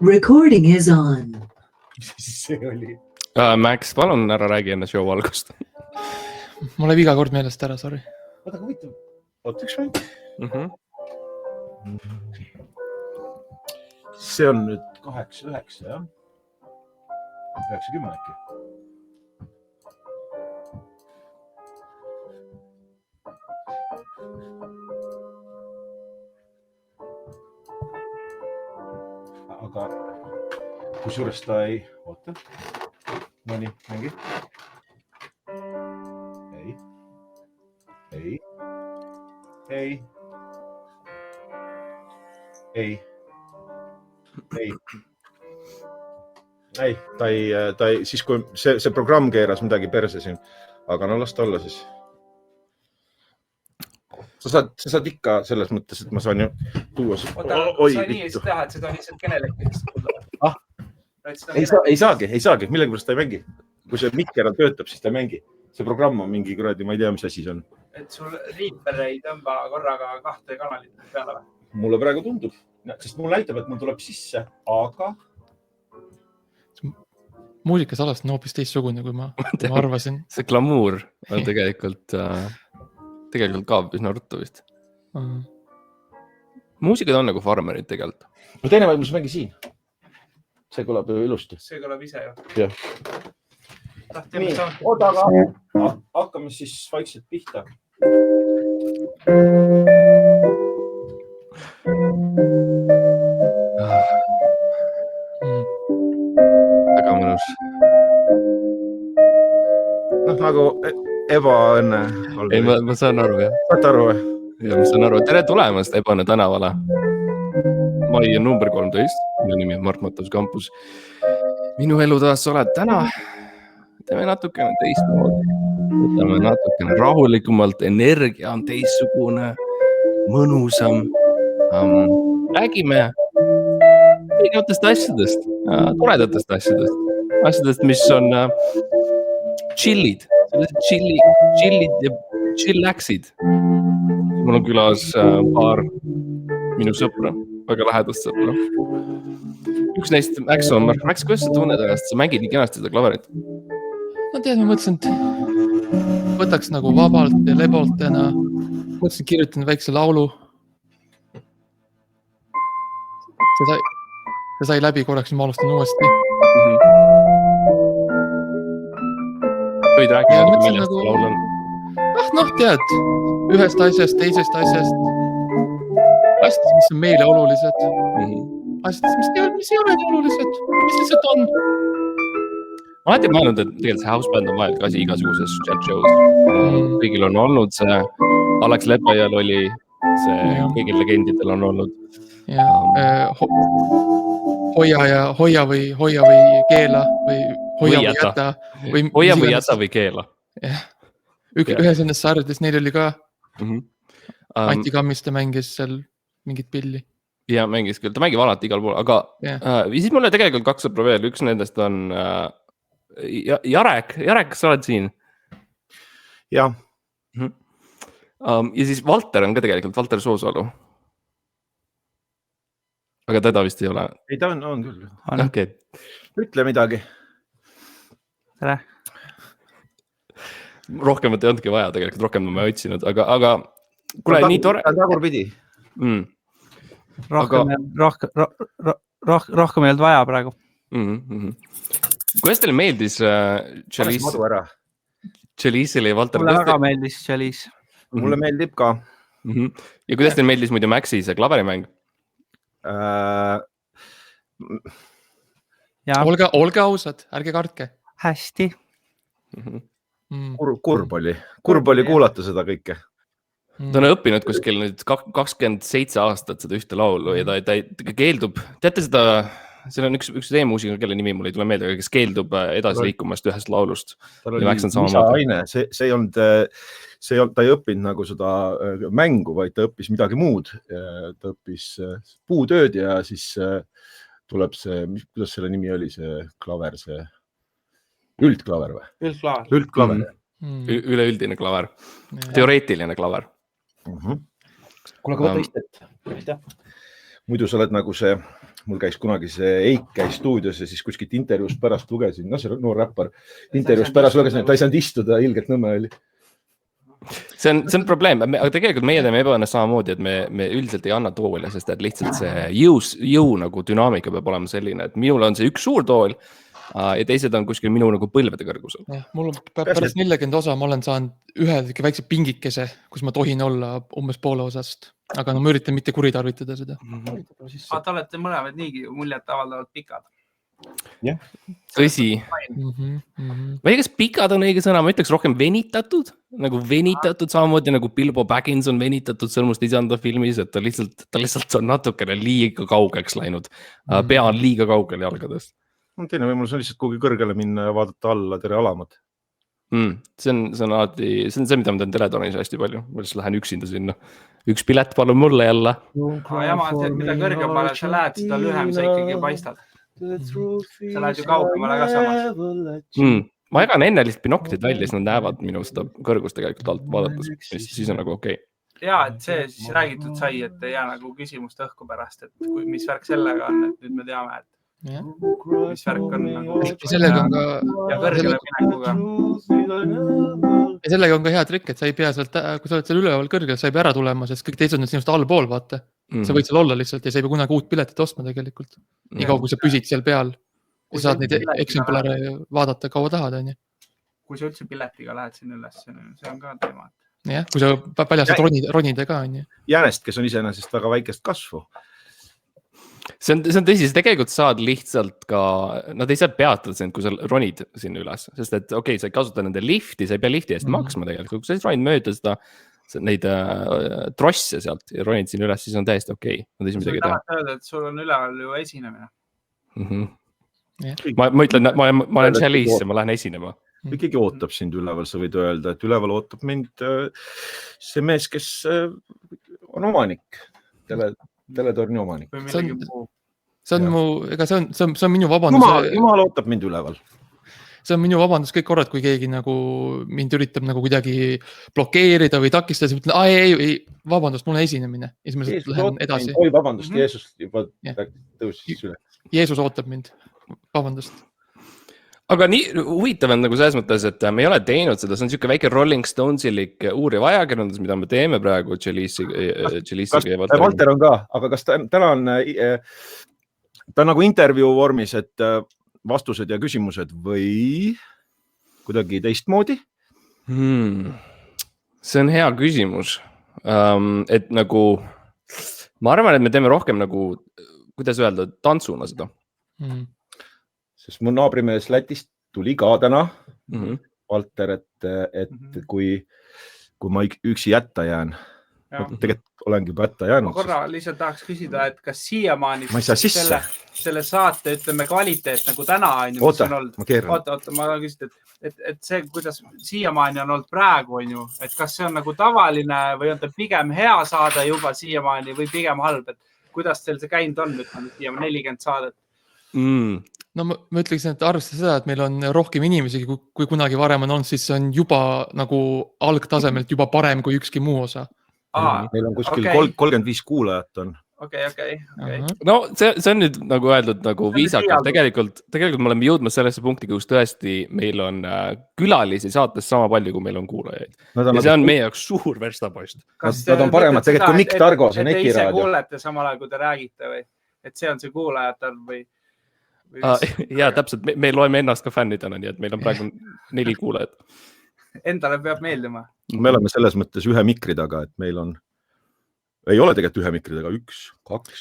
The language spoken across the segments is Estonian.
Recording is on. See oli. Max, palun ära räägi enne show algust. Mul läheb iga kord meelest ära, sorry. Oota, kui võitu. Oota, üks mäng. See on nüüd 8-9, jah? 90 äkki. Aga kusjuures ta ei... Oota. No nii, mängi. Ei. Ei, ta ei, siis kui see programm keeras midagi perse siin, aga no las ta olla siis. Sa saad ikka selles mõttes, et ma saan ju tuua... Oota, sa nii ei saa teha, et seda lihtsalt kenelektrist kuulda. Ei saagi, millegipärast ta ei mängi. Kui see mikker töötab, siis ta ei mängi. See programm on mingi kuradi, ma ei tea, mis asi see on. Et sul Reaper ei tõmba korraga 2 kanalit peale või? Mulle praegu tundub, sest mul näitab, et mul tuleb sisse, aga... Muusikasalast on hoopis teistsugune, kui ma arvasin. See glamuur on tegelikult ka üsna ruttu vist. Muusikad on nagu farmerid tegelikult. No teine vaid, mis mängi siin. See kõlab ju ilusti. See kõlab ise ju. Jah. Nii, oota, aga hakkame siis vaikselt pihta. Väga mõnus. Noh, nagu ebaõnne. Ei, ma saan aru, jah. Saate aru või? Ja ma saan aru. Tere tulemast Ebaõnne tänavale. Mai on number 13. Minu nimi on Mart Matus Campus. Minu elutoas sa oled täna. Teeme natukene teistmoodi. Võtame natukene rahulikumalt. Energia on teistsugune. Mõnusam. Räägime erinevatest asjadest. Toredatest asjadest. Asjadest, mis on chillid. Chillid ja chillaxid. Mul on külas paar minu sõpra. Väga lähedast sõpra. Üks neist Max on. Max, kuidas sa tunned ennast? Sa mängid nii kenasti seda klaverit? No tead, ma mõtlesin, et võtaks nagu vabalt ja leboltena. Mõtlesin, kirjutan väikse laulu. See sai läbi korraks, ma alustan uuesti. Võid rääkida, millest see laul on? Noh, tead, ühest asjast, teisest asjast. Asjad, mis on meile olulised. Asjad, mis ei ole olulised. Mis lihtsalt on. Ma alati mõelnud, et tegelikult see houseband on vajalik asi igasuguses chat shows. Kõigil on olnud see, Alex Lepajal oli, see kõigil legendidel on olnud. Hoia või keela või hoia või jäta. Hoia või jäta või keela. Ühes ennast sarjades neil oli ka Anti Kammiste mängis seal mingit pilli. Ja mängis küll, ta mängib alati igal pool, aga siis mulle tegelikult 2 sõpra veel, üks nendest on Jarek, kas sa oled siin? Jah. Ja siis Valter on ka tegelikult, Valter Soosalu. Aga teda vist ei ole. Ei, ta on küll. Okay. Ütle midagi. Tere. Rohkemat ei olnudki vaja tegelikult, rohkem ma ei otsinud, aga kuule, nii tore. Tagurpidi. Rohkem ei olnud vaja praegu. Kuidas teile meeldis Chalice'ile ja Valter? Mulle väga meeldis Chalice. Mulle meeldib ka. Ja kuidas teile meeldis muidu Maxi see klaverimäng? Olge ausad, ärge kartke. Hästi. Kurb oli kuulata seda kõike. Ta on õppinud kuskil nüüd 27 aastat seda ühte laulu ja ta keeldub. Teate seda, seal on üks teemuusika, kelle nimi mul ei tule meelde, kes keeldub edasi liikumast ühest laulust. Tal oli lisaaine, see ta ei õppinud nagu seda mängu, vaid ta õppis midagi muud. Ta õppis puutööd ja siis tuleb see, kuidas selle nimi oli, see klaver, see üldklaver või? Üldklaver. Üleüldine klaver. Teoreetiline klaver. Kuule, aga võta istet. Muidu sa oled nagu see mul käis kunagi see Eik käis stuudios ja siis kuskilt intervjuust pärast lugesin, see noor räppar, intervjuust pärast lugesin, et ta ei saanud istuda, ilgelt nõme oli. See on probleem, aga tegelikult meie teeme ebaõnnest samamoodi, et me üldiselt ei anna toole, sest et lihtsalt see jõu nagu dünaamika peab olema selline, et minul on see üks suur tool ja teised on kuskil minu nagu põlvede kõrgusel. Mul on pärast 40 osa, ma olen saanud ühe väikse pingikese, kus ma tohin olla umbes poole osast, aga ma üritan mitte kuritarvitada seda. Te olete mõlemad niigi muljet avaldavad pikad. Tõsi. Ma ei tea, kas pikad on õige sõna, ma ütleks rohkem venitatud, nagu venitatud samamoodi nagu Bilbo Baggins on venitatud Sõrmust isanda filmis, et ta lihtsalt on natukene liiga kaugeks läinud. Pea on liiga kaugel jalgadest. Teine võimalus on lihtsalt kuhugi kõrgele minna ja vaadata alla tere alamad. See on alati, see on see, mida ma teen teletoonis hästi palju. Ma lihtsalt lähen üksinda sinna. Üks pilet palun mulle jälle. Jama, mida kõrgemale sa lähed, seda lühem sa ikkagi paistad. Sa lähed ju kaugemale ka samas. Ma jagan enne lihtsalt binoklid välja, siis nad näevad minu seda kõrgust tegelikult alt vaadates. Siis on nagu okei. Ja, et see siis räägitud sai, et ei jää nagu küsimust õhku pärast, et mis värk sellega on, et nüüd me teame, et mis värk on nagu ja kõrgele minekuga. Ja sellega on ka hea trikk, et sa ei pea sealt, kui sa oled seal üleval kõrgel, sa ei pea ära tulema, sest kõik teised on sinust allpool, vaata. Sa võid seal olla lihtsalt ja sa ei pea kunagi uut piletit ostma tegelikult. Nii kaua, kui sa püsid seal peal ja saad neid eksemplare vaadata kaua tahad, on ju. Kui sa üldse piletiga lähed sinna üles, see on ka teema. Jah, kui sa paljased ronide ka, on ju. Jäänest, kes on iseenesest väga väikest kasvu. See on tõsi, sa tegelikult saad lihtsalt ka, nad ei saa peatada sind, kui sa ronid sinna üles, sest et okei, sa ei kasuta nende lifti, sa ei pea lifti eest maksma tegelikult, kui sa ronid mööda seda, neid trosse sealt ja ronid sinna üles, siis on täiesti okei. Sa tahad öelda, et sul on üleval ju esinemine. Ma ütlen, ma olen Chalice ja ma lähen esinema. Ikkagi ootab sind üleval, sa võid öelda, et üleval ootab mind see mees, kes on omanik, teletorni omanik. See on minu vabandus. Jumal ootab mind üleval. See on minu vabandus kõik korrad, kui keegi nagu mind üritab nagu kuidagi blokeerida või takistada, siis ütlen, ei, vabandust, mul on esinemine. Ja siis ma lähen edasi. Oi, vabandust, Jeesus juba tõusis üle. Jeesus ootab mind. Vabandust. Aga nii huvitav on nagu selles mõttes, et me ei ole teinud seda, see on niisugune väike Rolling Stonesilik uuriv ajakirjandus, mida me teeme praegu Chalice'iga. Valter on ka, aga kas täna on ta nagu intervjuu vormis, et vastused ja küsimused või kuidagi teistmoodi? See on hea küsimus. Et nagu, ma arvan, et me teeme rohkem nagu, kuidas öelda, tantsuna seda. Sest mu naabrimees Lätist tuli ka täna, Valter, et kui ma üksi jätta jään, tegelikult olengi juba jätta jäänud. Ma korra lihtsalt tahaks küsida, et kas siiamaani ma ei saa sisse. Selle saate, ütleme, kvaliteet nagu täna on ju, mis on olnud. Oota, ma küsin, et see, kuidas siiamaani on olnud praegu, on ju, et kas see on nagu tavaline või on ta pigem hea saade juba siiamaani või pigem halb, et kuidas teil see käinud on, ütleme, siiamaani 40 saadet? No ma ütleksin, et arvestades seda, et meil on rohkem inimesi, kui kunagi varem on olnud, siis see on juba nagu algtasemelt juba parem kui ükski muu osa. Meil on kuskil 35 kuulajat on. Okei. No see on nüüd nagu öeldud nagu viisakalt. Tegelikult me oleme jõudmas sellesse punkti, kus tõesti meil on külalisi saates sama palju, kui meil on kuulajaid. Ja see on meie jaoks suur verstapost. Nad on paremad tegelikult kui Mikk Targo, see Neki raadio. Te ise kuulete samal ajal, kui te räägite või? Et see on see kuulajat või? Ja täpselt, me loeme ennast ka fännidena, nii et meil on praegu 4 kuulajat. Endale peab meeldima. Me oleme selles mõttes ühe mikri taga, et meil on, ei ole tegelikult ühe mikri taga, 1, 2,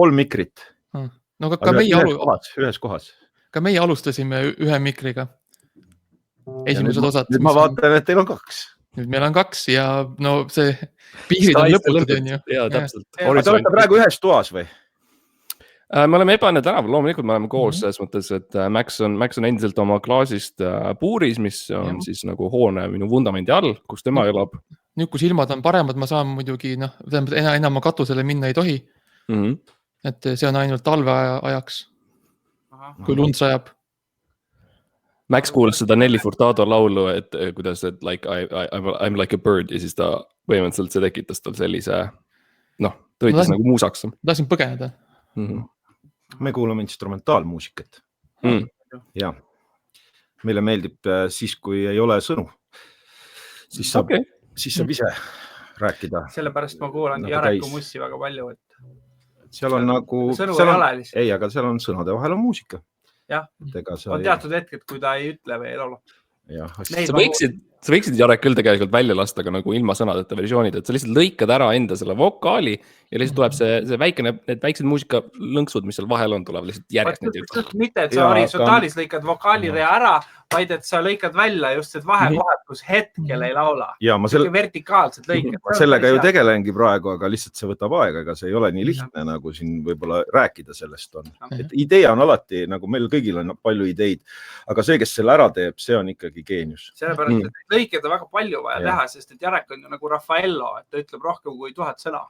3 mikrit. No ka meie ühes kohas. Ka meie alustasime ühe mikriga. Esimesed osad. Nüüd ma vaatan, et teil on 2. Nüüd meil on 2 ja no see piirid on lõputud, on ju. Ja täpselt. Te olete praegu ühes toas või? Me oleme Ebane tänaval, loomulikult me oleme koos selles mõttes, et Max on endiselt oma klaasist puuris, mis on siis nagu hoone minu vundamendi all, kus tema elab. Nüüd, kui silmad on paremad, ma saan muidugi, enam ma katusele minna ei tohi. Et see on ainult talve ajaks, kui lund sajab. Max kuulis seda Nelly Furtado laulu, et kuidas, et like, I'm like a bird ja siis ta põhimõtteliselt see tekitas tal sellise, töötas nagu muusaks. Tahtsin põgeneda. Me kuulame instrumentaalmuusikat. Ja meile meeldib siis, kui ei ole sõnu. Siis saab ise rääkida. Sellepärast ma kuulan Jareku mussi väga palju. Seal on nagu... Sõnu ei ole lihtsalt. Ei, aga seal on sõnade vahel on muusika. Jah, on teatud hetked, kui ta ei ütle või ei laula. Sa võiksid Jarek küll tegelikult välja lasta ka nagu ilma sõnadeta versioonid, et sa lihtsalt lõikad ära enda selle vokaali ja lihtsalt tuleb see väikene, need väiksed muusika lõnksud, mis seal vahel on, tuleb lihtsalt järjest. Mitte, et sa horisontaalis lõikad vokaalirea ära, vaid et sa lõikad välja just see vahekohad, kus hetkel ei laula. Vertikaalselt lõikad. Ma sellega ju tegelengi praegu, aga lihtsalt see võtab aega, aga see ei ole nii lihtne, nagu siin võib-olla rääkida sellest on. Et idee on alati, nagu meil kõigil on palju ideid, aga see, kes selle ära teeb, see on ikkagi geenius. Sellepärast, et lõiked on väga palju vaja teha, sest et Jarek on ju nagu Raffaello, et ta ütleb rohkem kui 1000 sõna.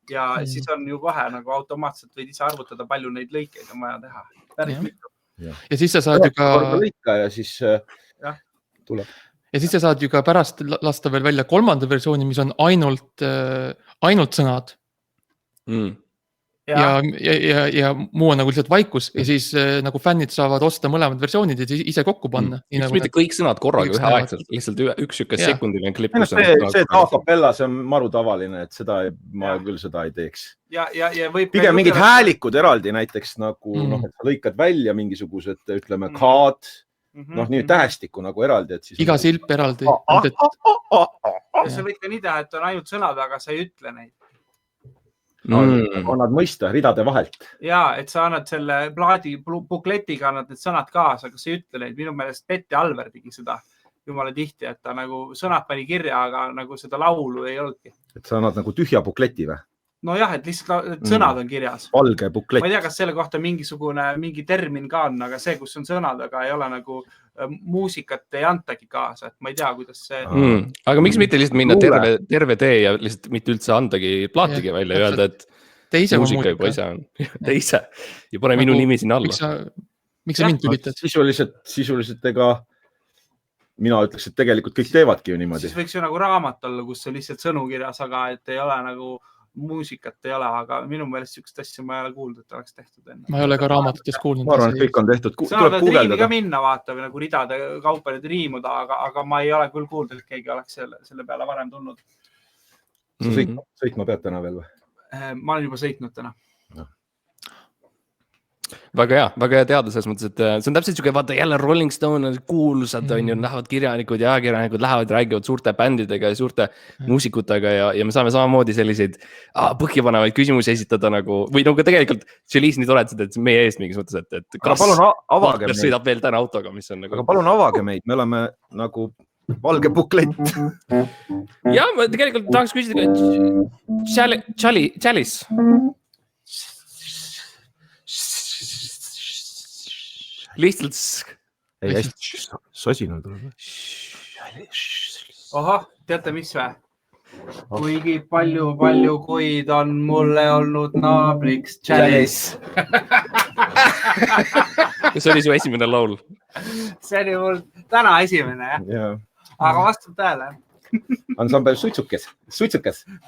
Ja siis on ju kohe nagu automaatselt võid ise arvutada, palju neid lõikeid on vaja teha. Päris mitu. Ja siis sa saad ju ka... Ja siis tuleb. Ja siis sa saad ju ka pärast lasta veel välja 3. versiooni, mis on ainult sõnad. Ja muu on nagu lihtsalt vaikus ja siis nagu fännid saavad osta mõlemad versioonid ja ise kokku panna. Miks mitte kõik sõnad korraga üheaegselt, lihtsalt üks sekundiline klipp. See a-capella, see on maru tavaline, et ma küll seda ei teeks. Pigem mingid häälikud eraldi näiteks nagu, et sa lõikad välja mingisugused, ütleme, kaad, nii tähestiku nagu eraldi. Iga silp eraldi. Sa võid ka nii teha, et on ainult sõnad, aga sa ei ütle neid. Annad mõista ridade vahelt. Ja, et sa annad selle plaadi bukletiga annad need sõnad kaasa, aga sa ei ütle neid. Minu meelest Petti Alver tegi seda jumala tihti, et ta nagu sõnad pani kirja, aga nagu seda laulu ei olnudki. Et sa annad nagu tühja bukleti või? No jah, et lihtsalt sõnad on kirjas. Valge buklet. Ma ei tea, kas selle kohta mingi termin ka on, aga see, kus on sõnad, aga ei ole nagu muusikat ei antagi kaasa, et ma ei tea, kuidas see... Aga miks mitte lihtsalt minna terve tee ja lihtsalt mitte üldse andagi plaatigi välja ja öelda, et muusika juba ise on. Teise. Ja pane minu nimi siin alla. Miks sa mind tülitad? Sisuliselt ega mina ütleks, et tegelikult kõik teevadki ju niimoodi. Siis võiks ju nagu raamat olla, kus on lihtsalt sõnu kirjas, aga et ei ole nagu... muusikat ei ole, aga minu meelest sükest asja ma ei ole kuulnud, et oleks tehtud enne. Ma ei ole ka raamatutes kuulnud. Ma arvan, et kõik on tehtud. Sa oled riimi ka minna vaata või nagu ridade kaupa need riimuda, aga ma ei ole küll kuulnud, et keegi oleks selle peale varem tulnud. Sõitma pead täna veel või? Ma olen juba sõitnud täna. Väga hea teada selles mõttes, et see on täpselt siuke, vaata jälle Rolling Stone kuulsad on ju, lähevad kirjanikud ja ajakirjanikud lähevad, räägivad suurte bändidega ja suurte muusikutega ja me saame samamoodi selliseid põhjapanevaid küsimusi esitada nagu, või nagu tegelikult Chalice nii toredad, et meie eest mingis mõttes, et kas sõidab veel täna autoga, mis on nagu... Aga palun avage meid, me oleme nagu valge buklett. Ja, ma tegelikult tahaks küsida Chalice. Lihtsalt... Ei, hästi sosina tuleb. Oha, teate mis või? Kuigi palju kuid on mulle olnud naabriks Chalice. See oli su esimene laul? See oli mul täna esimene, jah. Aga vastab tõele. Ansambel Suitsukas.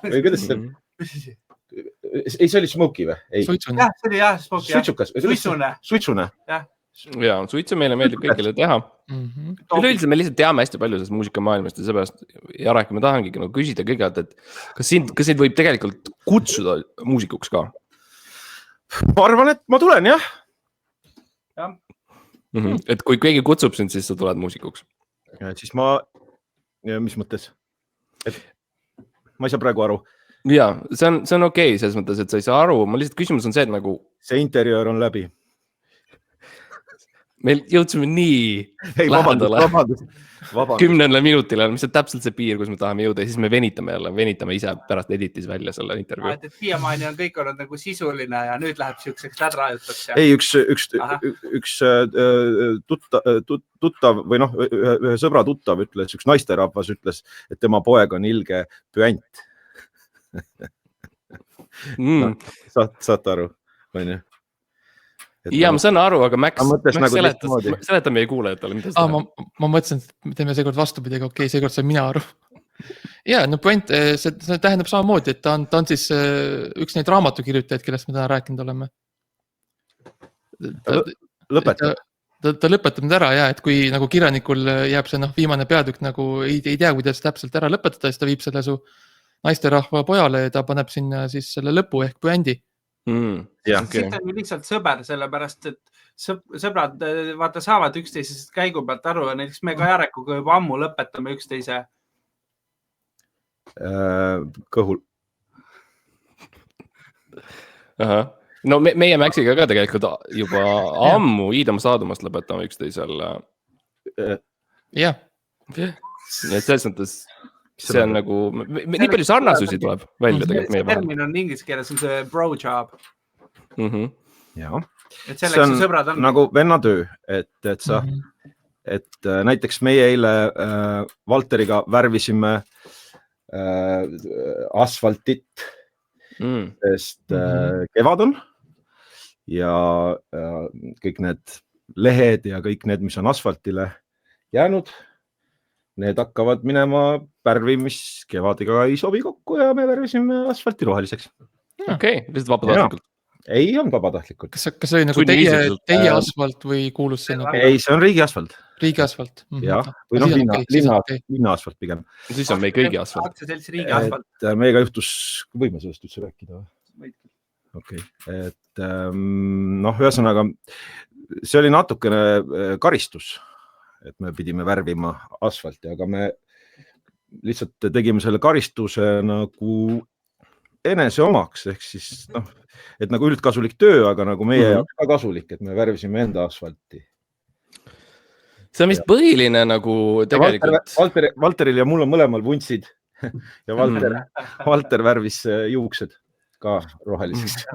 Või kuidas see? Ei, see oli Smokey või? Suitsune. Jah, see oli jah, Smokey. Suitsune. Jah. Ja, suitsu meile meeldib kõigile teha. Üleüldiselt me lihtsalt teame hästi palju sellest muusikamaailmast ja seepärast Jarek, ma tahangi nagu küsida kõigelt, et kas sind võib tegelikult kutsuda muusikuks ka? Ma arvan, et ma tulen, jah. Et kui keegi kutsub sind, siis sa tuled muusikuks? Siis mis mõttes? Ma ei saa praegu aru. Ja, see on okei, selles mõttes, et sa ei saa aru. Ma lihtsalt küsimus on see, et nagu... See interjöör on läbi. Meil jõudsime nii lähedale 10 minutile, mis on täpselt see piir, kus me tahame jõuda ja siis me venitame ise pärast editis välja selle intervjuu. Et siiamaani on kõik olnud nagu sisuline ja nüüd läheb siukseks lädrajutuks. Ei, üks tuttav või ühe sõbra tuttav ütles, üks naisterahvas ütles, et tema poeg on ilge püant. Saate aru, on ju? Ja, ma saan aru, aga Max seletab meie kuulajatele, mida seda teha. Ma mõtlesin, et teeme seekord vastupidi, aga okei, seekord sain mina aru. Ja, no point, see tähendab samamoodi, et ta on siis üks neid raamatukirjutajaid, kellest me täna rääkinud oleme. lõpetab. Ta lõpetab nüüd ära ja, et kui nagu kirjanikul jääb see viimane peatükk nagu ei tea, kuidas täpselt ära lõpetada, siis ta viib selle su naisterahva pojale ja ta paneb sinna siis selle lõpu ehk puändi. Siit on ju lihtsalt sõber, sellepärast, et sõbrad vaata saavad üksteisest käigu pealt aru ja näiteks me ka Jarekuga juba ammu lõpetame üksteise kõhul. No meie Maxiga ka tegelikult juba ammu Iidam-Saadumast lõpetame üksteisel. Jah. Et selles mõttes see on nagu, nii palju sarnasusi tuleb välja tegelikult meie vahel. Termin on inglise keeles, on see bro job. Jaa. Et selleks see sõbrad on. Nagu vennatöö, et näiteks meie eile Valteriga värvisime asfaltit, sest kevad on ja kõik need lehed ja kõik need, mis on asfaltile jäänud, need hakkavad minema pärvi, mis kevadiga ei sobi kokku ja me värvisime asfalti roheliseks. Okei, lihtsalt vabatahtlikult. Ei on vabatahtlikult. Kas see oli nagu teie asfalt või kuulus see? Ei, see on riigi asfalt. Riigi asfalt? Jah, või linna asfalt pigem. Siis on meie kõigi asfalt. Aktsiaseltsi riigi asfalt. Meiega juhtus, võime sellest üldse rääkida? Okei, et ühesõnaga, see oli natukene karistus, et me pidime värvima asfalti, aga me lihtsalt tegime selle karistuse nagu enese omaks, ehk siis et nagu üldkasulik töö, aga nagu meie jaoks ka kasulik, et me värvisime enda asfalti. See on vist põhiline nagu tegelikult. Valteril ja mul on mõlemal vuntsid ja Valter värvis juuksed ka roheliseks.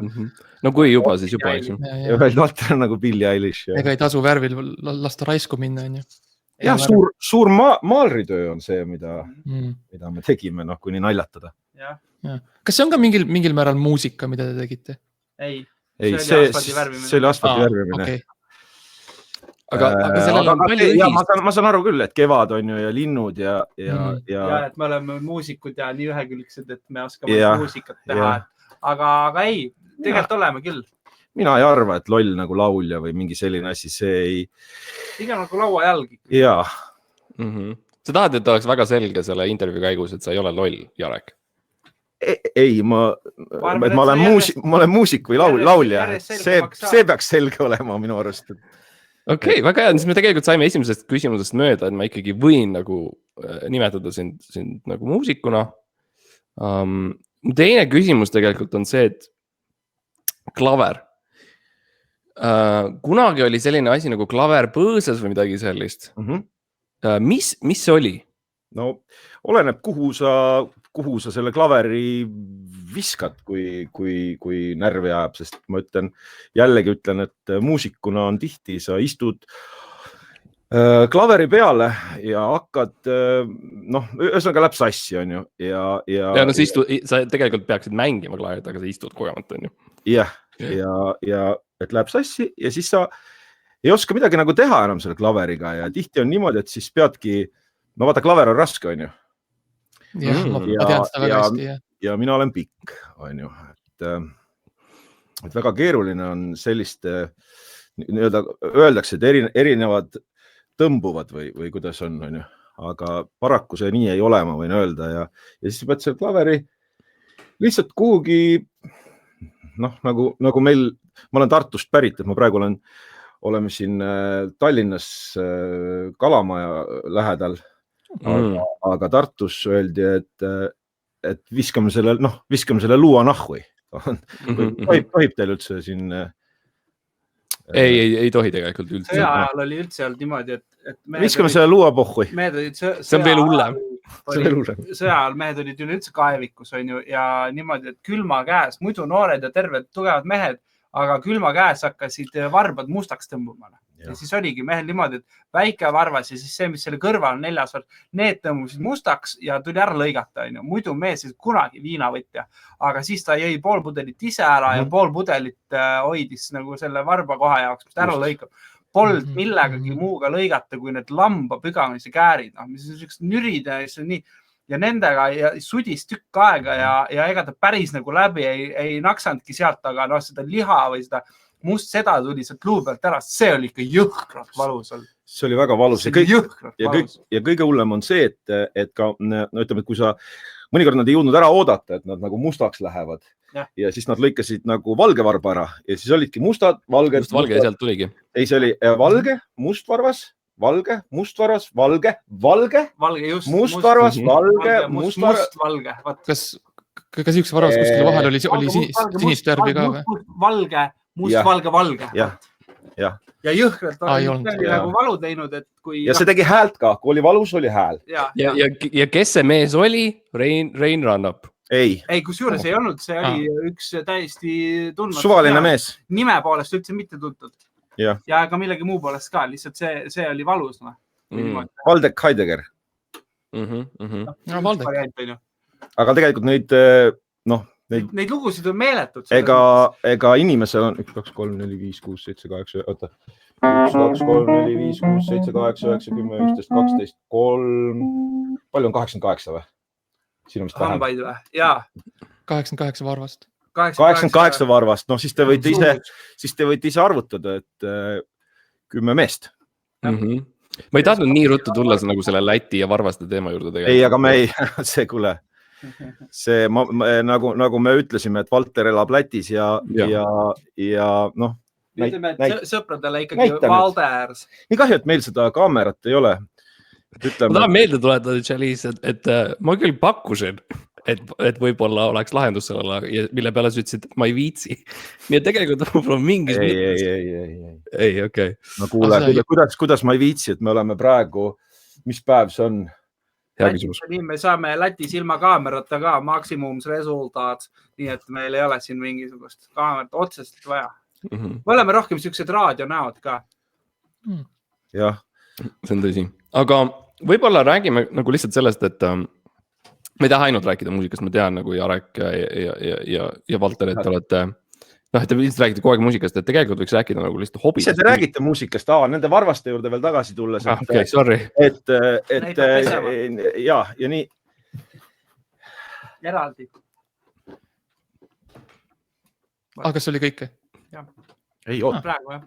No kui juba, siis juba. Ja Valter on nagu Billie Eilish. Ega ei tasu värvil lasta raisku minna, on ju. Jah, suur maalritöö on see, mida me tegime, kuni naljatada. Kas see on ka mingil määral muusika, mida te tegite? Ei, see oli asfalti värvimine. Aga sellel on palju ühist. Ma saan aru küll, et kevad on ju ja linnud ja et me oleme muusikud ja nii ühekülgsed, et me oskame muusikat teha. Aga ei, tegelikult oleme küll. Mina ei arva, et loll nagu laulja või mingi selline asi, see ei... Iga nagu laua jalgi. Jaa. Sa tahad, et oleks väga selge selle intervjuu käigus, et sa ei ole loll, Jarek? Ei, ma olen muusik või laulja. See peaks selge olema minu arust. Okei, väga hea. Siis me tegelikult saime esimesest küsimusest mööda, et ma ikkagi võin nagu nimetada sind nagu muusikuna. Teine küsimus tegelikult on see, et klaver. Kunagi oli selline asi nagu klaver põõsas või midagi sellist. Mis see oli? No, oleneb, kuhu sa selle klaveri viskad, kui närvi ajab, sest ma jällegi ütlen, et muusikuna on tihti, sa istud klaveri peale ja hakkad, ühesõnaga läheb sassi, on ju. Ja sa tegelikult peaksid mängima klaverit, aga sa istud kogemata, on ju. Jah, ja et läheb sassi ja siis sa ei oska midagi nagu teha enam selle klaveriga ja tihti on niimoodi, et siis peadki, vaata, klaver on raske, on ju. Jah, ma tean seda väga hästi, jah. Ja mina olen pikk, on ju. Et väga keeruline on sellist, öeldakse, et erinevad tõmbuvad või kuidas on ju. Aga paraku see nii ei ole, ma võin öelda. Ja siis pead selle klaveri lihtsalt kuhugi, nagu meil, ma olen Tartust pärit, et ma praegu oleme siin Tallinnas Kalamaja lähedal, aga Tartus öeldi, et viskame selle luua nahhui. Tohib teil üldse siin? Ei tohi tegelikult üldse. See ajal oli üldse olnud niimoodi, et viskame selle luua pohhui. See on veel hullem. Sõja ajal mehed olid üleüldse kaevikus, on ju, ja niimoodi, et külma käes, muidu noored ja terved tugevad mehed, aga külma käes hakkasid varbad mustaks tõmbuma. Ja siis oligi mehel niimoodi, et väike varvas ja siis see, mis selle kõrval on 4 varv, need tõmbusid mustaks ja tuli ära lõigata. Muidu mees ei kunagi viinavõtja, aga siis ta jõi pool pudelit ise ära ja pool pudelit hoidis nagu selle varba koha jaoks, mis ta ära lõikab. Polnud millegagi muuga lõigata, kui need lamba pügamise käärid, mis on sellised nürid ja nendega sudis tükk aega ja ega ta päris nagu läbi ei naksandki sealt, aga seda liha või seda must seda tuli sealt luu pealt ära, see oli ikka jõhkralt valus olnud. See oli väga valus. Ja kõige hullem on see, et ka, no ütleme, et kui sa, mõnikord nad ei jõudnud ära oodata, et nad nagu mustaks lähevad ja siis nad lõikasid nagu valgevarba ära ja siis olidki mustad, valged. Just valge ja sealt tuligi. Ei, see oli valge, mustvarvas, valge, mustvarvas, valge, just, mustvarvas, valge, mustvalge. Kas üks varvas kuskil vahel oli sinist värvi ka või? Valge, mustvalge. Ja jõhkralt oli nagu valu teinud, et kui... Ja see tegi häält ka, kui oli valus, oli hääl. Ja kes see mees oli? Rein Rannap. Ei, kusjuures ei olnud, see oli üks täiesti tundmatu. Suvaline mees. Nime poolest üldse mitte tuntud. Ja ka millegi muu poolest ka, lihtsalt see oli valus. Valdek Heidegger. Valdek. Aga tegelikult neid lugusid on meeletud. Ega inimesel on 1, 2, 3, 4, 5, 6, 7, 8, oota. 1, 2, 3, 4, 5, 6, 7, 8, 9, 10, 11, 12, 3. Palju on 88 või? Hambaid või? Jaa. 88 varvast. 88 varvast. No siis te võite ise arvutada, et 10 meest. Ma ei tahtnud nii ruttu tulla nagu selle Läti ja varvaste teema juurde tegelikult. Ei, aga me ei, see kuule. See, nagu me ütlesime, et Valter elab Lätis ja noh. Ütleme, et sõpradele ikkagi Valders. Nii kahju, et meil seda kaamerat ei ole. Ma tahan meelde tuletada, Chalice, et ma küll pakkusin, et võib-olla oleks lahendus sellele, mille peale sa ütlesid, et ma ei viitsi. Nii et tegelikult võib-olla mingis Ei, okei. No kuule, kuidas ma ei viitsi, et me oleme praegu, mis päev see on? Me saame Lätis ilma kaamerata ka maksimumsresultaat, nii et meil ei ole siin mingisugust kaamerat otsest vaja. Me oleme rohkem siuksed raadionäod ka. Jah. See on tõsi. Aga võib-olla räägime nagu lihtsalt sellest, et me ei taha ainult rääkida muusikast, ma tean nagu Jarek ja Valter, et te olete, et te lihtsalt räägite kogu aeg muusikast, et tegelikult võiks rääkida nagu lihtsalt hobidest. Ise te räägite muusikast, nende varvaste juurde veel tagasi tulles. Okei, sorry. Ja nii. Eraldi. Aga kas oli kõike? Ei, oota. Praegu, jah.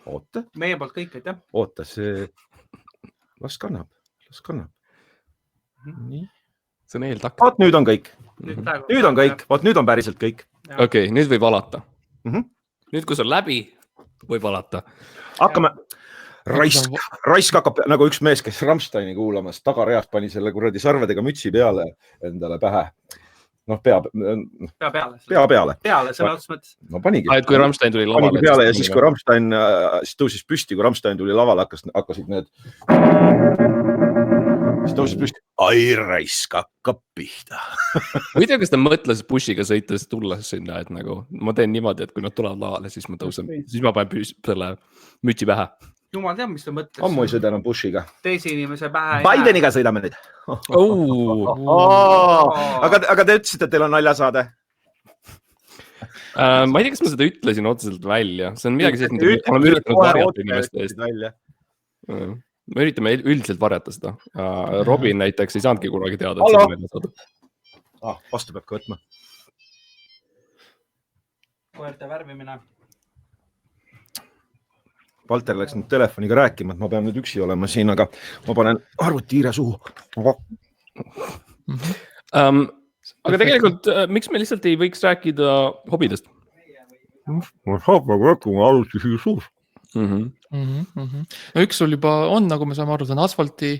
Oota. Meie poolt kõik, aitäh. Oota, see... Las kannab. Nii. See on eeltakk. Vaat nüüd on kõik. Nüüd on kõik. Vaat nüüd on päriselt kõik. Okei, nüüd võib alata. Nüüd, kus on läbi, võib alata. Hakkame. Raisk hakkab nagu üks mees, kes Rammsteini kuulamas tagareas pani selle kuradi sarvedega mütsi peale endale pähe. Noh, pea peale. Peale, selle otsas mõttes. No panigi. Et kui Rammstein tuli lavale. Panigi peale ja siis, kui Rammstein tõusis püsti, kui Rammstein tuli lavale, hakkasid need... Siis tõusis püsti. Ai, raisk hakkab pihta. Ma ei tea, kas ta mõtles bussiga sõites tulla sinna, et nagu ma teen niimoodi, et kui nad tulevad lavale, siis ma tõusen. Siis ma panen selle mütsi pähe. Jumal teab, mis ta mõtles. Ammu ei sõida enam bussiga. Teise inimese pähe. Bideniga sõidame nüüd. Aga te ütlesite, et teil on naljasaade? Ma ei tea, kas ma seda ütlesin otseselt välja. See on midagi sellist, et oleme üritanud varjata inimeste eest. Me üritame üldiselt varjata seda. Robin näiteks ei saanudki kunagi teada. Vastu peab ka võtma. Koerte värvimine. Valter läks nüüd telefoniga rääkima, et ma pean nüüd üksi olema siin, aga ma panen arvutiire suhu. Aga tegelikult, miks me lihtsalt ei võiks rääkida hobidest? Ma saab nagu rääkima arvutiire suus. No üks sul juba on, nagu me saame aru, see on asfalti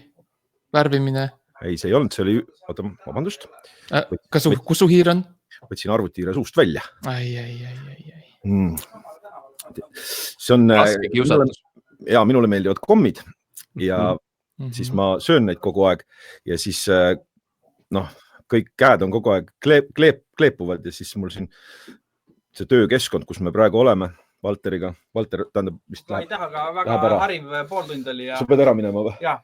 värvimine. Ei, see ei olnud, see oli, oota, vabandust. Kus su hiir on? Võtsin arvutiire suust välja. See on, ja minule meeldivad kommid ja siis ma söön neid kogu aeg ja siis kõik käed on kogu aeg kleepuvad ja siis mul siin see töökeskkond, kus me praegu oleme Valteriga. Valter, tähendab, vist läheb. Ma ei taha, aga väga hariv pooltund oli. Sa pead ära minema või? Jah,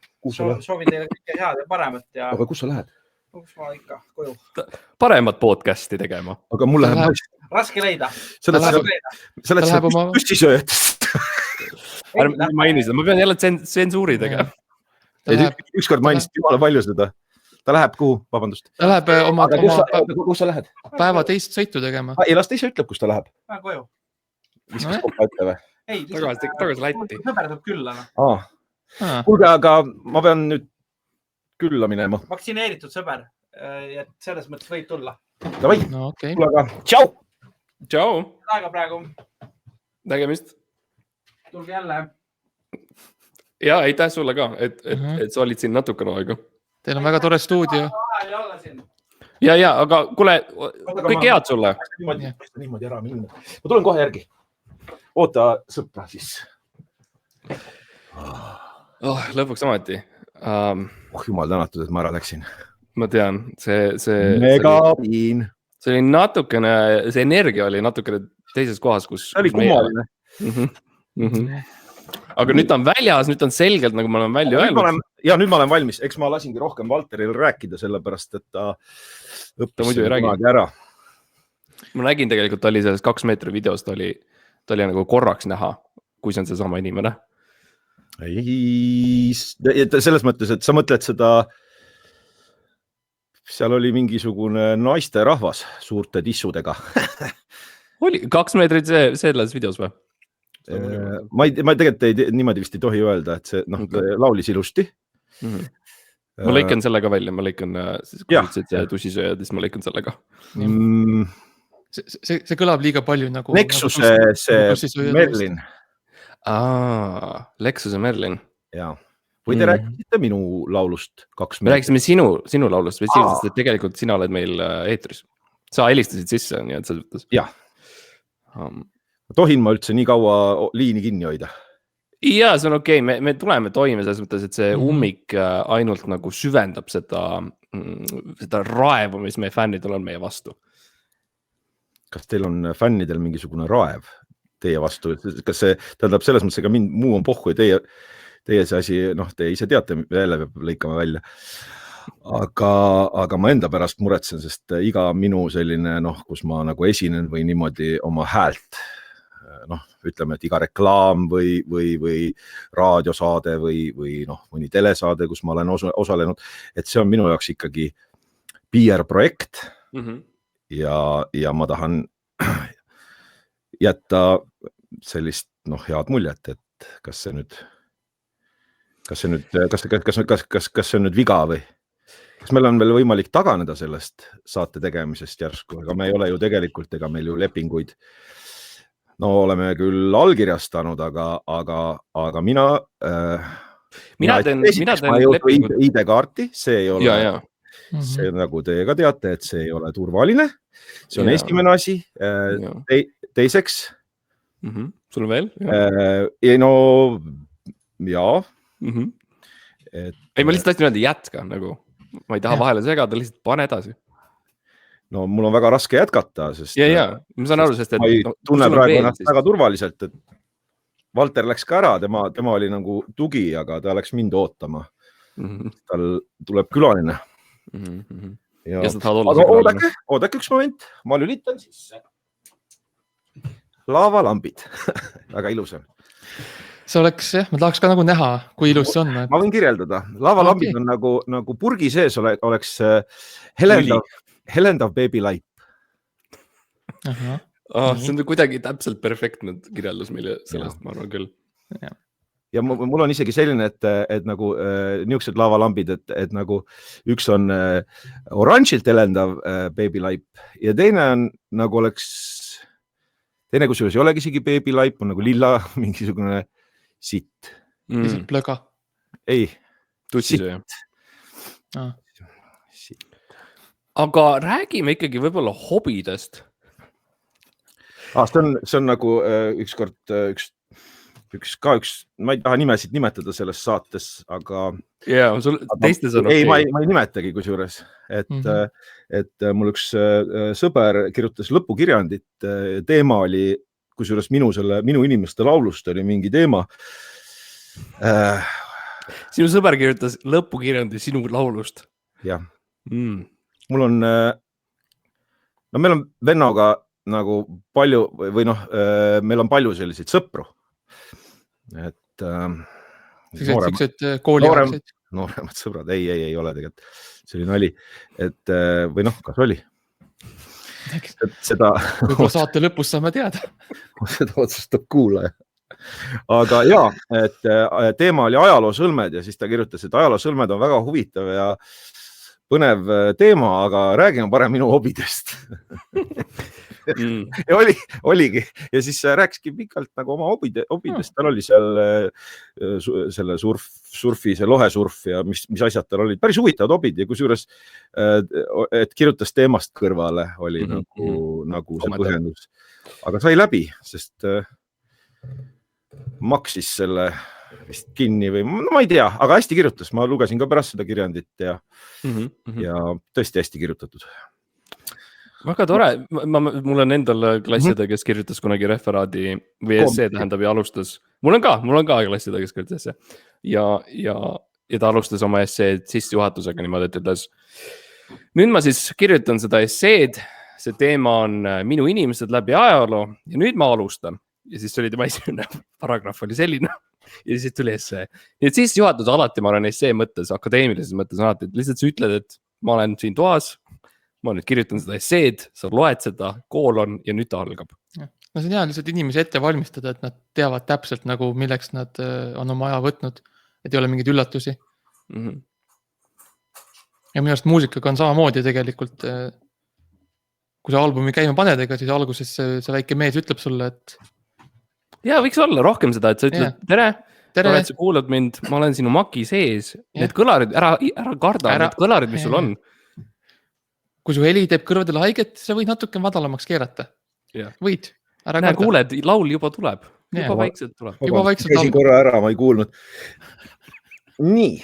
soovin teile kõike head ja paremat. Aga kus sa lähed? Kus ma ikka koju. Paremat podcasti tegema. Aga mul läheb... Raske leida. Sa oled püstisööjatest. Ma mainin seda, ma pean jälle tsensuuri tegema. Ükskord mainisid jumala palju seda. Ta läheb kuhu? Vabandust. Ta läheb kus sa lähed? Päeva teist sõitu tegema. Ei, las ta ise ütleb, kus ta läheb. Koju. viskas kopa ette või? Ei, tagasi Lätti. Sõber tuleb külla. Kuulge, aga ma pean nüüd külla minema. Vaktsineeritud sõber. Ja selles mõttes võib tulla. Davai, tule aga. Tšau! Tšau! Aega praegu. Nägemist. Tulge jälle. Ja, aitäh sulle ka, et sa olid siin natukene aega. Teil on väga tore stuudio. Ja, aga kuule, kõik head sulle. Niimoodi ära minna. Ma tulen kohe järgi. Oota sõpra siis. Lõpuks ometi. Jumal tänatud, et ma ära läksin. Ma tean, see Megapiin. See oli natukene, see energia oli natukene teises kohas, kus... See oli kummaline. Aga nüüd ta on väljas, nüüd ta on selgelt, nagu ma olen välja öelnud. Ja nüüd ma olen valmis. Eks ma lasingi rohkem Valteril rääkida, sellepärast, et ta õppis kunagi ära. Ma nägin tegelikult, ta oli selles 2 meetri videos, ta oli nagu korraks näha, kui see on see sama inimene. Ei, selles mõttes, et sa mõtled seda, seal oli mingisugune naiste rahvas suurte tissudega. Oli 2 meetrit selles videos või? Ma tegelikult niimoodi vist ei tohi öelda, et see laulis ilusti. Ma lõikan selle ka välja, ma lõikan tussisööjad, siis ma lõikan selle ka. See kõlab liiga palju nagu... Nexuse see Merlin. Lexuse Merlin. Jaa. Või te rääkisite minu laulust 2 meetrit? Me rääkisime sinu laulust, et tegelikult sina oled meil eetris. Sa helistasid sisse, nii et sa ütles. Jah. Tohin ma üldse nii kaua liini kinni hoida? Jaa, see on okei. Me tuleme toime selles mõttes, et see ummik ainult nagu süvendab seda raevu, mis meie fännidel on meie vastu. Kas teil on fännidel mingisugune raev teie vastu? Kas see tähendab selles mõttes, ega muu on pohku ja teie see asi, te ise teate, jälle peab lõikama välja. Aga ma enda pärast muretsen, sest iga minu selline, kus ma nagu esinen või niimoodi oma häält, ütleme, et iga reklaam või raadiosaade või mõni telesaade, kus ma olen osalenud, et see on minu jaoks ikkagi PR-projekt ja ma tahan jätta sellist head muljet, et kas see on nüüd viga või kas meil on veel võimalik taganeda sellest saate tegemisest järsku, aga me ei ole ju tegelikult, ega meil ju lepinguid oleme küll allkirjastanud, aga mina teen lepingut. ID-kaarti, see ei ole, see nagu teie ka teate, et see ei ole turvaline. See on esimene asi. Teiseks. Sul veel? Jaa. Ei, ma lihtsalt tahtsin öelda jätka, nagu. Ma ei taha vahele segada, lihtsalt pane edasi. No mul on väga raske jätkata, sest ma saan aru, sest ma ei tunne praegu ennast väga turvaliselt, et Valter läks ka ära, tema oli nagu tugi, aga ta läks mind ootama. Tal tuleb külaline. Aga oodake üks moment, ma lülitan sisse. Laavalambid. Väga ilus on. See oleks, ma tahaks ka nagu näha, kui ilus see on. Ma võin kirjeldada. Laavalambid on nagu purgi sees oleks helendav beebilaip. See on kuidagi täpselt perfektne kirjeldus meile sellest, ma arvan küll. Ja mul on isegi selline, et nagu niisugused laavalambid, et nagu üks on oranžilt helendav beebilaip ja teine on nagu oleks, teine kusjuures ei olegi isegi beebilaip, on nagu lilla mingisugune sitt. Lihtsalt plöga. Ei. Tutsisöö. Aga räägime ikkagi võib-olla hobidest. See on nagu ükskord üks, ma ei taha nimesid nimetada selles saates, aga... teistes on ei, ma ei nimetagi kusjuures, et mul üks sõber kirjutas lõpukirjandit, teema oli, kusjuures minu inimeste laulust oli mingi teema. Sinu sõber kirjutas lõpukirjandi sinu laulust? Jah. Mul on, meil on vennaga nagu palju või meil on palju selliseid sõpru. Et nooremad sõbrad, ei ole tegelikult. See oli nali, et või kas oli? seda võib-olla saate lõpus saame teada. Seda otsustab kuulaja. Aga ja, et teema oli ajaloosõlmed ja siis ta kirjutas, et ajaloosõlmed on väga huvitav ja põnev teema, aga räägime parem minu hobidest. Ja oligi ja siis rääkiski pikalt nagu oma hobidest, tal oli seal selle surfi, see lohesurf ja mis asjad tal olid, päris huvitavad hobid ja kusjuures, et kirjutas teemast kõrvale oli nagu see põhjendus, aga sai läbi, sest maksis selle vist kinni või ma ei tea, aga hästi kirjutas, ma lugesin ka pärast seda kirjandit ja tõesti hästi kirjutatud. Väga tore, mul on endal klasside, kes kirjutas kunagi referaadi või essee tähendab ja alustas. Mul on ka klasside, kes kirjutas essee ja ta alustas oma esseed sissejuhatusega niimoodi, et ütles. Nüüd ma siis kirjutan seda esseed, see teema on minu inimesed läbi ajaloo ja nüüd ma alustan. Ja siis oli tema esimene paragrahv oli selline ja siis tuli essee. Nii et sissejuhatus alati ma olen essee mõttes, akadeemilises mõttes alati, et lihtsalt sa ütled, et ma olen siin toas, ma nüüd kirjutan seda esseed, sa loed seda, koolon ja nüüd ta algab. No see on hea lihtsalt inimesi ette valmistada, et nad teavad täpselt nagu, milleks nad on oma aja võtnud, et ei ole mingeid üllatusi. Ja minu arust muusikaga on samamoodi tegelikult, kui sa albumi käima paned, ega siis alguses see väike mees ütleb sulle, et ja võiks olla rohkem seda, et sa ütled tere, et sa kuulad mind, ma olen sinu maki sees, need kõlarid, ära karda, need kõlarid, mis sul on. Kui su heli teeb kõrvadele haiget, sa võid natuke madalamaks keerata. Võid, ära karda. Kuuled, laul juba tuleb, juba vaikselt tuleb. Käisin korra ära, ma ei kuulnud. Nii,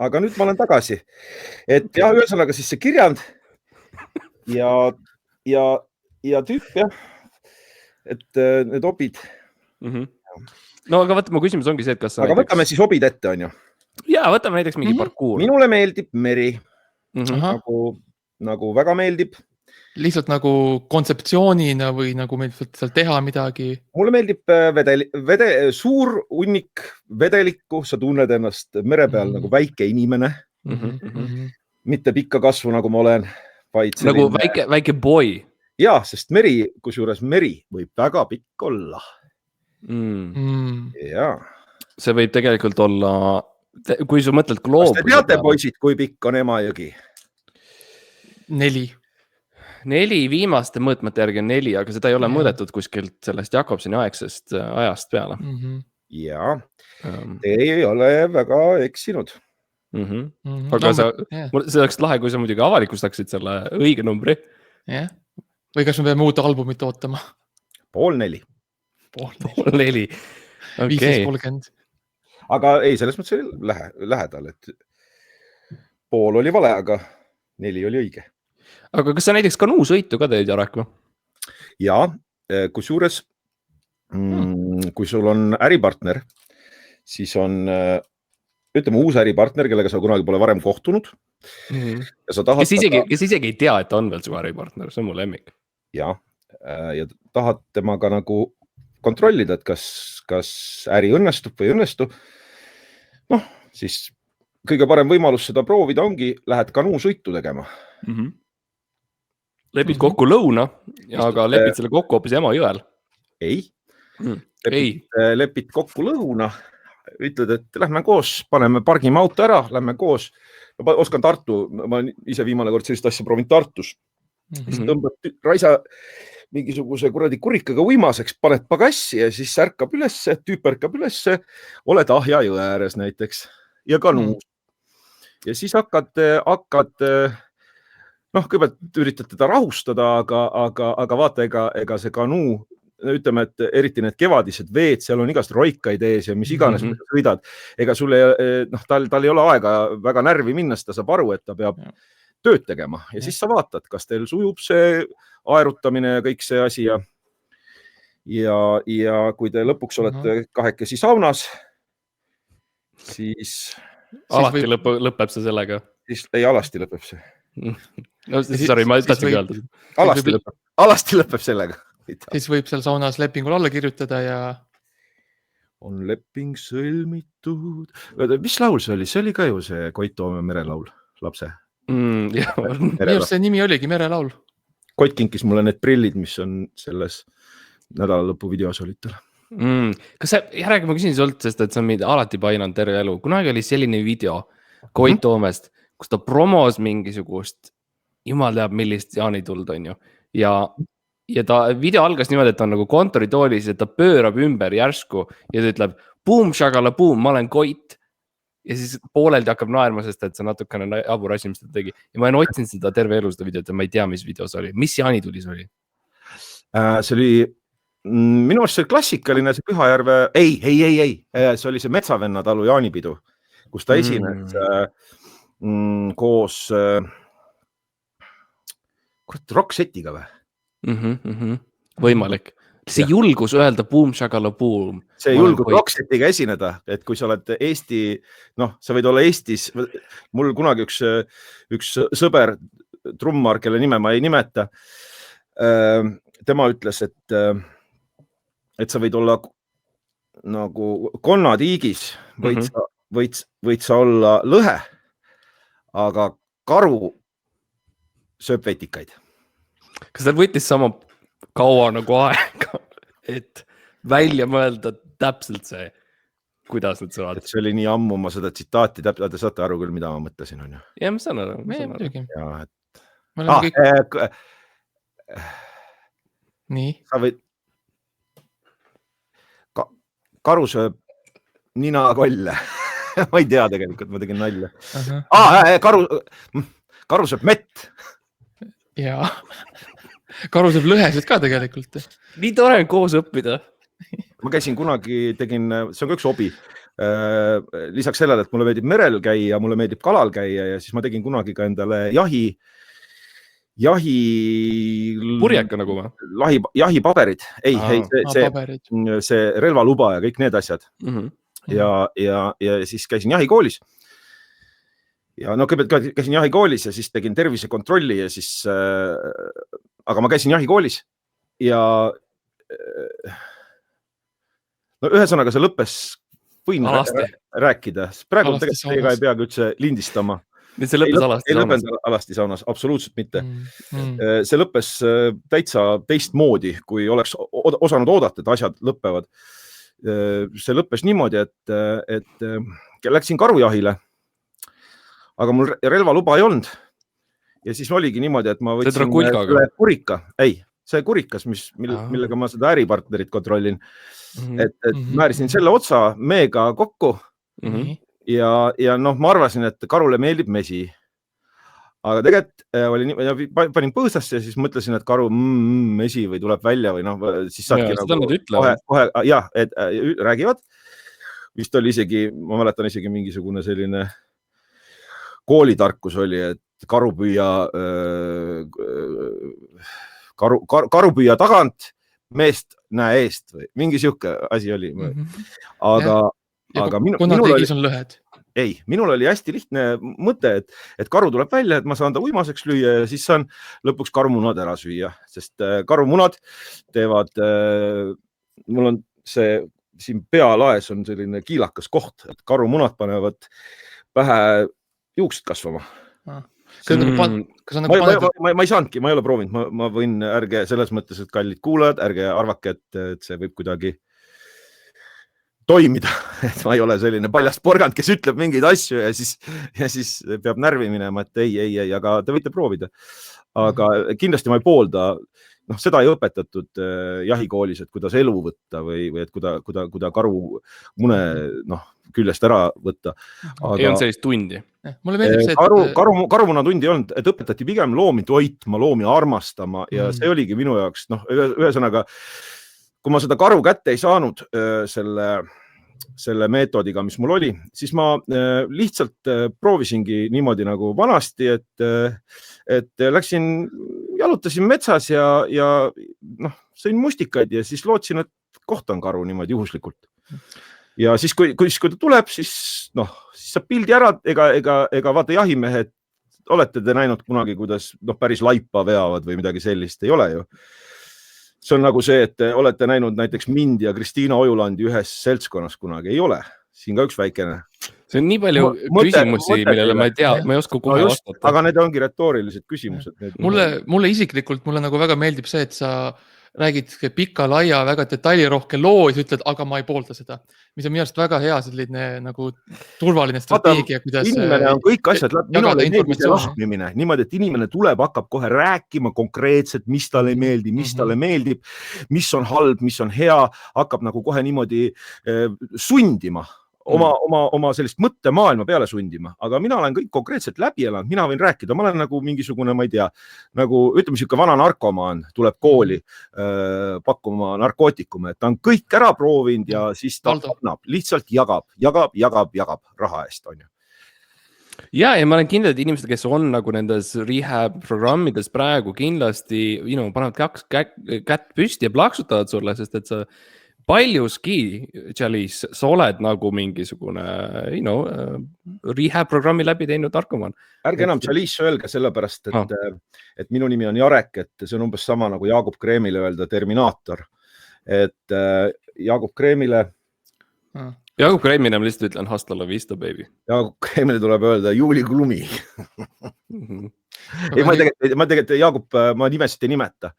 aga nüüd ma olen tagasi. Et jah, ühesõnaga siis see kirjand ja tüüp, jah, et need hobid. No aga võtame, küsimus ongi see, et kas sa aga võtame siis hobid ette, on ju? Jaa, võtame näiteks mingi parkuur. Minule meeldib meri. Nagu väga meeldib. Lihtsalt nagu kontseptsioonina või nagu meil seal teha midagi? Mulle meeldib suur unnik vedelikku, sa tunned ennast mere peal nagu väike inimene. Mitte pikka kasvu, nagu ma olen. Vaid nagu väike boy. Jaa, sest kusjuures meri võib väga pikk olla. Jaa. See võib tegelikult olla, kui sa mõtled gloobuse. Kas te teate, poisid, kui pikk on Emajõgi? 4 viimaste mõõtmete järgi on 4, aga seda ei ole mõõdetud kuskilt sellest Jakobseni aegsest ajast peale. Jaa, te ei ole väga eksinud. Aga see oleks lahe, kui sa muidugi avalikustaksid selle õige numbri. Või kas me peame uut albumit ootama? 3:30. 3:30. 15:30. Aga ei, selles mõttes oli lähedal, et pool oli vale, aga 4 oli õige. Aga kas sa näiteks kanuusõitu ka teed, Jarek? Jaa, kusjuures, kui sul on äripartner, siis on, ütleme, uus äripartner, kellega sa kunagi pole varem kohtunud. Ja sa tahad kes isegi ei tea, et on veel su äripartner, see on mu lemmik. Jaa, ja tahad temaga nagu kontrollida, et kas äri õnnestub või õnnestu. Noh, siis kõige parem võimalus seda proovida ongi, lähed kanuusõitu tegema. Lepid kokku lõuna, aga lepid selle kokku hoopis Emajõel? Ei. Lepid kokku lõuna, ütled, et lähme koos, pargime auto ära, lähme koos. Ma oskan Tartu, ma ise viimane kord sellist asja proovin Tartus. Siis tõmbad raisa mingisuguse kuradi kurikaga uimaseks, paned pagassi ja siis tüüp ärkab ülesse, oled Ahja jõe ääres näiteks ja kanuus. Ja siis hakkad kõigepealt üritad teda rahustada, aga vaata, ega see kanuu, ütleme, et eriti need kevadised veed, seal on igast roikaid ees ja mis iganes sõidad. Ega tal ei ole aega väga närvi minna, ta saab aru, et ta peab tööd tegema ja siis sa vaatad, kas teil sujub see aerutamine ja kõik see asi ja kui te lõpuks olete kahekesi saunas, siis alati lõpeb see sellega. Ei, alasti lõpeb see. No, sorry, ma tahtsin öelda. Alasti lõpeb sellega. Siis võib seal saunas lepingul alla kirjutada ja... On leping sõlmitud. Mis laul see oli? See oli ka ju see Koit Toome merelaul, lapse. Minu see nimi oligi Merelaul. Koit kinkis mulle need prillid, mis on selles nädalalõpu videos olid tal. Kas see, järgi ma küsin sult, sest et see on meid alati painanud terve elu. Kunagi oli selline video Koit Toomest, kus ta promos mingisugust, jumal teab millist jaanituld on ju. Ja ta video algas niimoodi, et ta on nagu kontoritoolis ja ta pöörab ümber järsku ja ta ütleb, boom, shagala, boom, ma olen Koit. Ja siis pooleldi hakkab naerma, sest et see natukene abur asi, mis ta tegi. Ja ma otsin seda terve elu seda videot ja ma ei tea, mis videos oli. Mis jaanituli see oli? See oli minu arust see klassikaline, see Pühajärve, ei, see oli see Metsavenna talu jaanipidu, kus ta esines koos rock-setiga või? Võimalik. See julgus öelda boom, shagala, boom. See julgus rock-setiga esineda, et kui sa oled Eesti, sa võid olla Eestis, mul kunagi üks sõber, trummar, kelle nime ma ei nimeta, tema ütles, et sa võid olla nagu konnatiigis, võid sa olla lõhe, aga karu sööb vetikaid. Kas ta võttis sama kaua nagu aega, et välja mõelda täpselt see, kuidas need sõnad? See oli nii ammu, ma seda tsitaati täpselt, te saate aru küll, mida ma mõtlesin, on ju? Jah, ma saan aru. Nii? Sa võid karu sööb ninakolle. Ma ei tea tegelikult, ma tegin nalja. Karu sööb mett. Jaa. Karu sööb lõhesid ka tegelikult. Nii tore on koos õppida. Ma käisin kunagi, see on ka üks hobi. Lisaks sellele, et mulle meeldib merel käia, mulle meeldib kalal käia ja siis ma tegin kunagi ka endale purjeka nagu või? Jahipaberid. See relvaluba ja kõik need asjad. Ja siis käisin jahikoolis. Ja kõigepealt käisin jahikoolis ja siis tegin tervisekontrolli ja siis, aga ma käisin jahikoolis ja ühesõnaga see lõppes, võin rääkida. Praegu tegelikult teiega ei peagi üldse lindistama. See lõppes alasti saunas? Ei lõppes alasti saunas, absoluutselt mitte. See lõppes täitsa teistmoodi, kui oleks osanud oodata, et asjad lõppevad. See lõppes niimoodi, et läksin karujahile, aga mul relvaluba ei olnud. Ja siis oligi niimoodi, et ma võtsin kurika. Ei, see kurikas, millega ma seda äripartnerit kontrollin. Et määrisin selle otsa meega kokku. Ja ma arvasin, et karule meeldib mesi. Aga tegelikult panin põõsasse ja siis mõtlesin, et karu mesi või tuleb välja või siis saadki kohe, et räägivad. Vist oli isegi, ma mäletan isegi mingisugune selline koolitarkus oli, et karu püüa tagant, meest näe eest või mingi sihuke asi oli. Aga minul oli hästi lihtne mõte, et karu tuleb välja, et ma saan ta uimaseks lüüa ja siis saan lõpuks karumunad ära süüa, sest karumunad teevad, mul on see siin pealaes on selline kiilakas koht, et karumunad panevad pähe juuksed kasvama. Ma ei saanudki, ma ei ole proovinud, ma võin, ärge selles mõttes, et kallid kuulajad, ärge arvake, et see võib kuidagi toimida, et ma ei ole selline paljast porgand, kes ütleb mingeid asju ja siis peab närvi minema, et ei, aga te võite proovida. Aga kindlasti ma ei poolda, seda ei õpetatud jahikoolis, et kuidas elu võtta või et kuda karu mune küljest ära võtta. Ei on sellist tundi. Karumuna tundi ei olnud, et õpetati pigem loomi toitma, loomi armastama ja see oligi minu jaoks, ühesõnaga, kui ma seda karu kätte ei saanud selle meetodiga, mis mul oli, siis ma lihtsalt proovisingi niimoodi nagu vanasti, et läksin, jalutasin metsas ja sõin mustikaid ja siis lootsin, et kohtan karu niimoodi juhuslikult. Ja siis, kui ta tuleb, siis saab pildi ära, ega vaata jahimehed, olete te näinud kunagi, kuidas päris laipa veavad või midagi sellist, ei ole ju. See on nagu see, et olete näinud näiteks mind ja Kristiina Ojulandi ühes seltskonnas kunagi. Ei ole. Siin ka üks väikene See on nii palju küsimusi, millele ma ei tea, ma ei oska kohe vastata. Aga need ongi retoorilised küsimused. Mulle isiklikult, mulle nagu väga meeldib see, et sa räägid pika, laia, väga detailirohke loo ja sa ütled, aga ma ei poolda seda. Mis on minu arust väga hea selline nagu turvaline strateegia, kuidas inimene on kõik asjad lahmimine. Niimoodi, et inimene tuleb, hakkab kohe rääkima konkreetselt, mis talle ei meeldi, mis talle meeldib, mis on halb, mis on hea, hakkab nagu kohe niimoodi sundima. Oma sellist mõttemaailma peale sundima, aga mina olen kõik konkreetselt läbi elanud, mina võin rääkida, ma olen nagu mingisugune, ma ei tea, nagu ütleme siuke vana narkomaan, tuleb kooli pakkuma narkootikume, et ta on kõik ära proovinud ja siis ta annab, lihtsalt jagab raha eest, on ju. Ja ma olen kindel, et inimesed, kes on nagu nendes rehab programmides praegu kindlasti, panevad kätt püsti ja plaksutavad sulle, sest et sa paljuski, Chalice, sa oled nagu mingisugune, rehab programmi läbi teinud narkomaan. Ärge enam Chalice öelge sellepärast, et minu nimi on Jarek, et see on umbes sama nagu Jaagup Kreemile öelda Terminaator. Et Jaagup Kreemile... Jaagup Kreemile ma lihtsalt ütlen hasta la vista, baby. Jaagup Kreemile tuleb öelda Juuli Klumi. Ei, ma tegelikult Jaagup, ma nimesid ei nimeta.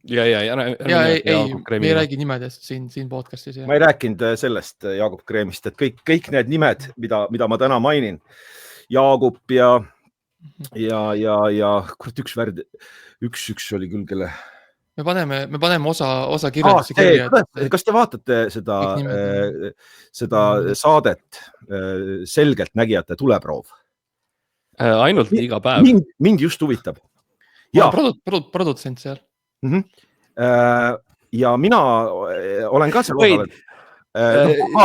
Ja, me ei räägi nimedest siin podcastis. Ma ei rääkinud sellest Jaagup Kreemist, et kõik need nimed, mida ma täna mainin, Jaagup ja kurat üks oli küll, kelle... Me paneme osa kirjelduse kirja. Kas te vaatate seda saadet selgelt nägijate tuleproov? Ainult iga päev. Mind just huvitab. Produtsent seal. Ja mina olen ka seal osalenud.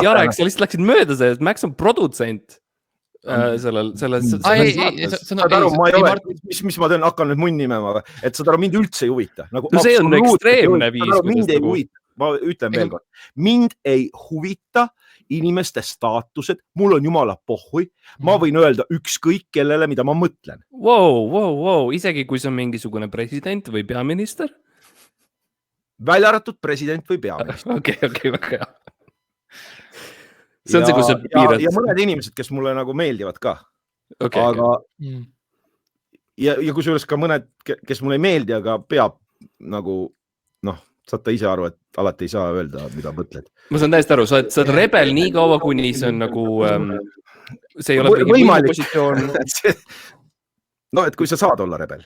Jarek, sa lihtsalt läksid mööda sellest, Max on produtsent mis ma teen, hakkan nüüd munn nimema, et seda mind üldse ei huvita. See on ekstreemne viis. Ma ütlen veel kord, mind ei huvita inimeste staatused, mul on jumala pohhui, ma võin öelda ükskõik kellele, mida ma mõtlen. Wow, isegi kui see on mingisugune president või peaminister? Välja arvatud president või peaminister. Okei, väga hea. See on see, kus see piirad. Ja mõned inimesed, kes mulle nagu meeldivad ka. Aga ja kui sul ka mõned, kes mulle ei meeldi, aga peab nagu, saate ise aru, et alati ei saa öelda, mida mõtled. Ma saan täiesti aru, sa oled rebel nii kaua, kuni see on nagu, see ei ole mingi positsioon. No, et kui sa saad olla rebel.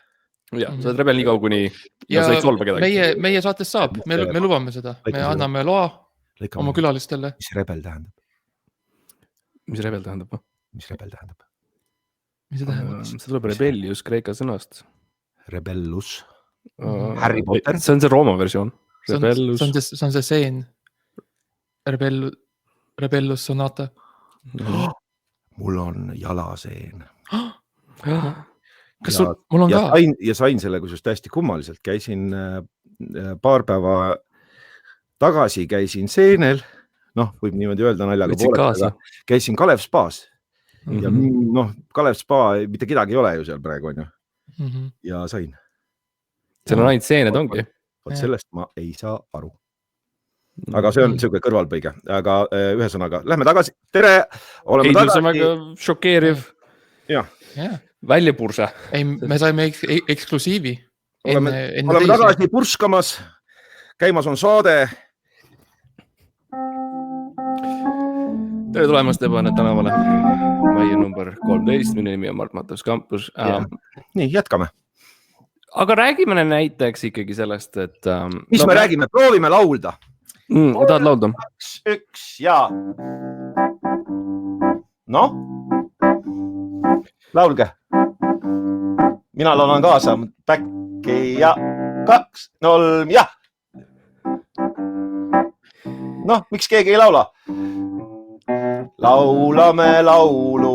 Ja, sa oled rebel nii kaua, kuni sa ei solva kedagi. Meie saates saab, me lubame seda. Me anname loa oma külalistele. Mis rebel tähendab? Mis rebel tähendab? Mis rebel tähendab? Mis see tähendab? See tuleb rebellius kreeka sõnast. Rebellus. Harry Potter. See on see Rooma versioon. Rebellus. See on see seen. Rebellus sonata. Mul on jalaseen. Kas mul on ka? Ja sain selle, kus just hästi kummaliselt. Käisin paar päeva tagasi, käisin seenel. Võib niimoodi öelda naljaga pooled. Käisin Kalev Spaas. Ja Kalev Spa, mitte kedagi ei ole ju seal praegu, on ju. Ja sain. Seal on ainult seened ongi. Sellest ma ei saa aru. Aga see on selline kõrvalpõige. Aga ühesõnaga, lähme tagasi. Tere! Oleme tagasi. Väga šokeeriv. Jah. Välja purse. Ei, me saime eksklusiivi. Oleme tagasi purskamas. Käimas on saade. Tere tulemast Ebane tänavale. Maie number 13, minu nimi on Mart Matteus Campus. Nii, jätkame. Aga räägime näiteks ikkagi sellest, et... Mis me räägime? Proovime laulda. Tahad laulda? 2, 1 ja... Laulge. Mina laulan kaasa. Päkki ja 2, 0 ja... Miks keegi ei laula? Laulame laulu.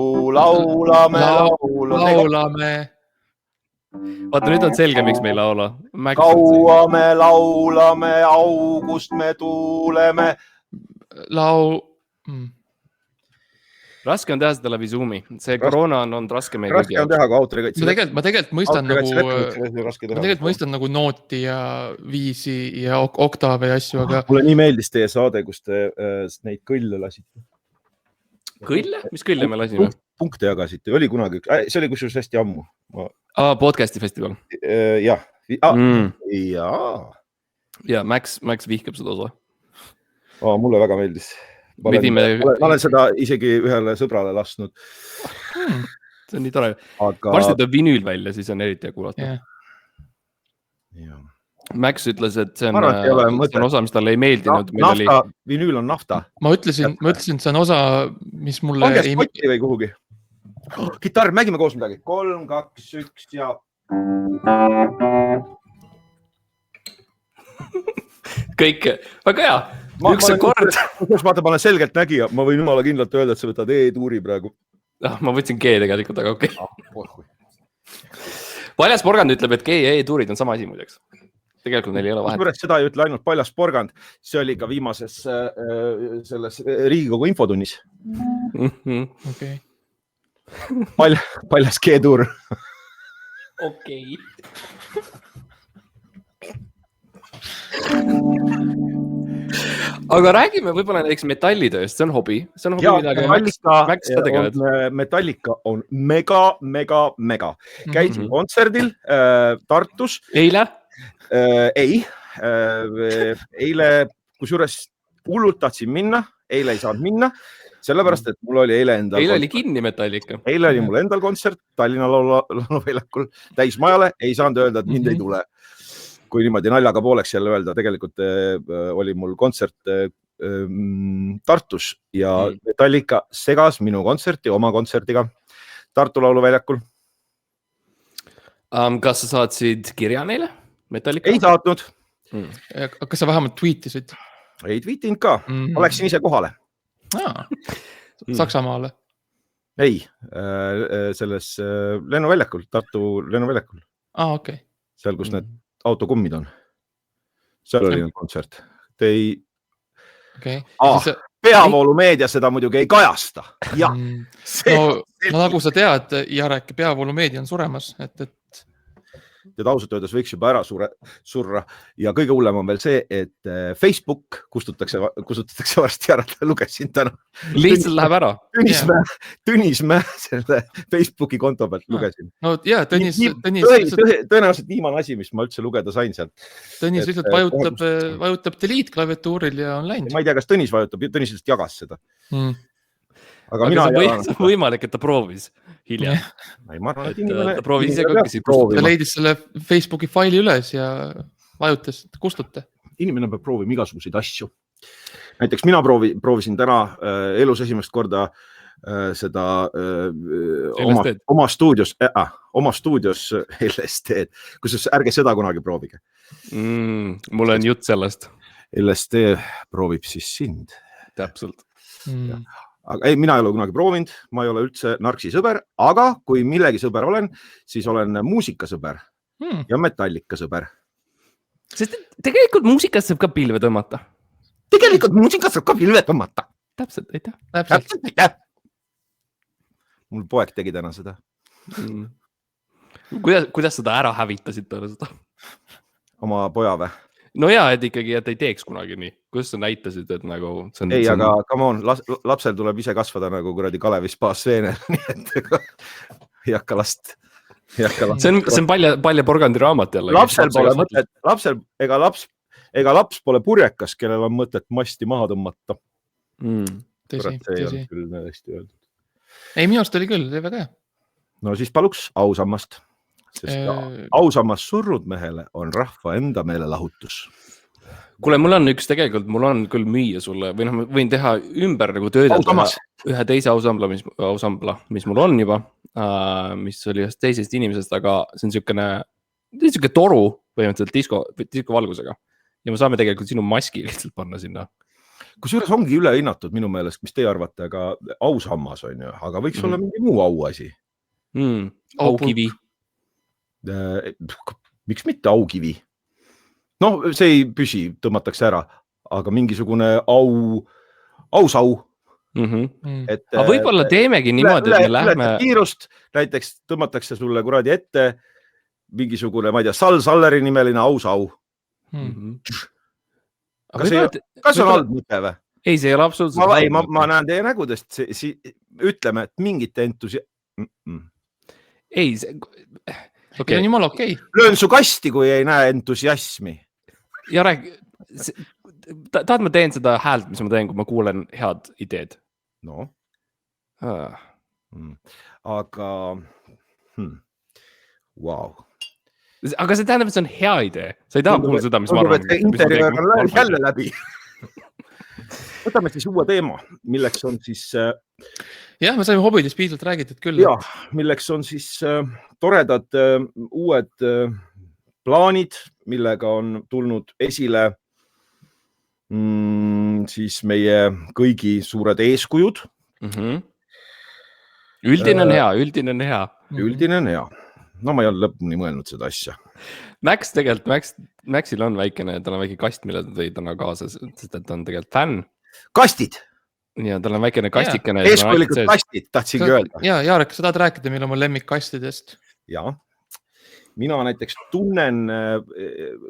Vaata, nüüd on selge, miks me ei laula. Kaua me laulame, august me tuuleme. Raske on teha seda läbi Zoomi. See koroona on olnud raske meie kõigi. Raske on teha ka autorikaitse. Ma tegelikult mõistan nagu nooti ja viisi ja oktaave ja asju, aga... Mulle nii meeldis teie saade, kus te neid kõlle lasite. kõlle? Mis kõlle me lasime? Punkte jagasite, oli kunagi, see oli kusjuures hästi ammu. Podcasti festival. Jah. Ja Max vihkab seda osa. Mulle väga meeldis. Ma olen seda isegi ühele sõbrale lasknud. See on nii tore. Varsti tuleb vinüül välja, siis on eriti kuulata. Max ütles, et see on osa, mis talle ei meeldinud. Vinüül on nafta. Ma ütlesin, see on osa, mis mulle Pange spotti või kuhugi. Kitarr, mängime koos midagi. 3, 2, 1 ja... Kõik, väga hea. Üks kord. Vaata, ma olen selgelt nägija. Ma võin jumala kindlalt öelda, et sa võtad E-tuuri praegu. Ma võtsin G tegelikult, aga okei. Paljas Porgand ütleb, et G ja E-tuurid on sama asi muideks. Tegelikult neil ei ole vahet. Seda ei ütle ainult Paljas Porgand. See oli ka viimases selles Riigikogu infotunnis. Okei. Paljas G-tuur. Okei. Aga räägime võib-olla näiteks metallitööst, see on hobi. See on hobi, Metallica on mega. Käisin kontserdil Tartus. Eile? Eile, kusjuures hullult tahtsin minna, eile ei saanud minna, sellepärast, et mul oli eile endal... Eile oli kinni Metallica. Eile oli mul endal kontsert Tallinna Lauluväljakul täismajale, ei saanud öelda, et mind ei tule. Kui niimoodi naljaga pooleks jälle öelda, tegelikult oli mul kontsert Tartus ja Metallica segas minu kontserti oma kontsertiga Tartu Lauluväljakul. Kas sa saatsid kirja neile? Metallica? Ei saatnud. Kas sa vähemalt tweetisid? Ei tweetinud ka. Ma läksin ise kohale. Saksamaale? Ei, selles lennuväljakul, Tartu lennuväljakul. Okei. Seal, kus need autokummid on. Seal oli kontsert. Peavoolumeedia seda muidugi ei kajasta. Ja. No nagu sa tead, Jarek, peavoolumeedia on suremas, et tead ausalt öeldes võiks juba ära surra ja kõige hullem on veel see, et Facebook kustutatakse varsti ära, lugesin täna. Lihtsalt läheb ära. Tõnismäe selle Facebooki konto pealt lugesin. No jaa, Tõnis... Tõenäoliselt viimane asi, mis ma üldse lugeda sain sealt. Tõnis lihtsalt vajutab delete klaviatuuril ja on läinud. Ma ei tea, kas Tõnis vajutab, Tõnis lihtsalt jagas seda. Aga see on võimalik, et ta proovis hiljem. Ta proovis ise kõikesi kustutada. Ta leidis selle Facebooki faili üles ja vajutas kustuta. Inimene peab proovima igasuguseid asju. Näiteks mina proovisin täna elus esimest korda seda oma stuudios LSD-d, kusjuures ärge seda kunagi proovige. Mul on jutt sellest. LSD proovib siis sind. Täpselt. Aga ei, mina ei ole kunagi proovinud, ma ei ole üldse narksi sõber, aga kui millegi sõber olen, siis olen muusikasõber ja Metallica sõber. Sest tegelikult muusikast saab ka pilve tõmmata. Täpselt, aitäh. Mul poeg tegi täna seda. Kuidas seda ära hävitasid peale seda? Oma poja või? No jaa, et ikkagi, et ei teeks kunagi nii. Kuidas sa näitasid, et nagu... Ei, aga come on, lapsel tuleb ise kasvada nagu kuradi Kalevi spaas seenel, nii et ei hakka last. See on Palja Porgandi raamat jälle. Lapsel pole mõtet, ega laps pole purjekas, kellel on mõtet masti maha tõmmata. Tõsi. See on küll hästi öeldud. Ei, minust oli küll, see väga hea. No siis paluks ausammast. Sest ausammas surnud mehele on rahva enda meele lahutus. Kuule, mul on küll müüa sulle, või ma võin teha ümber nagu töödelda ühe teise ausambla, mis mul on juba, mis oli ühest teisest inimesest, aga see on siuke toru põhimõtteliselt disko valgusega. Ja me saame tegelikult sinu maski lihtsalt panna sinna. Kusjuures ongi ülehinnatud minu meelest, mis teie arvate, aga ausammas on ju, aga võiks olla mingi muu auasi. Aukivi. Miks mitte aukivi? No see ei püsi, tõmmatakse ära, aga mingisugune ausau. Aga võib-olla teemegi niimoodi, et me lähme... Kiirust, näiteks tõmmatakse sulle kuradi ette mingisugune, ma ei tea, Salleri nimeline ausau. Kas on halb mõte või? Ei, see ei ole absoluutselt. Ma näen teie nägudest, ütleme, et mingit Ei, okei. On jumala okei. Löön su kasti, kui ei näe entusiasmi. Jarek, tahad ma teen seda häält, mis ma teen, kui ma kuulen head ideed? No. Aga wow. Aga see tähendab, et see on hea idee. Sa ei taha kuulda seda, mis ma arvan. Interjöör on jälle läbi. Võtame siis uue teema, milleks on siis... Jah, me saime Hobbitist piisavalt räägitud küll. Ja, milleks on siis toredad uued plaanid, millega on tulnud esile siis meie kõigi suured eeskujud. Üldine on hea, üldine on hea. Üldine on hea. No ma ei ole lõpuni mõelnud seda asja. Max tegelikult, Maxil on väikene, tal on väike kast, mille ta tõi täna kaasa, sest et ta on tegelikult fänn. Kastid! Ja tal on väikene kastikene. Eeskulikud kastid, tahtsingi öelda. Ja, Jarek, sa tahad rääkida meil oma lemmikkastidest? Ja, mina näiteks tunnen,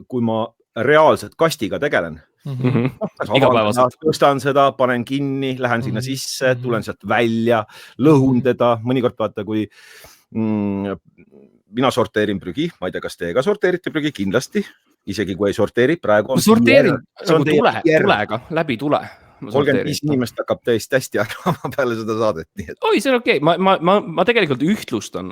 kui ma reaalselt kastiga tegelen. Igapäevaselt. Tõstan seda, panen kinni, lähen sinna sisse, tulen sealt välja, lõhun teda. Mõnikord vaata, kui mina sorteerin prügi, ma ei tea, kas teie ka sorteerite prügi, kindlasti, isegi kui ei sorteeri, praegu on... Ma sorteerin tulega, läbi tule. 35 inimest hakkab täiesti hästi arvama peale seda saadet. Oi, see on okei. Ma tegelikult ühtlustan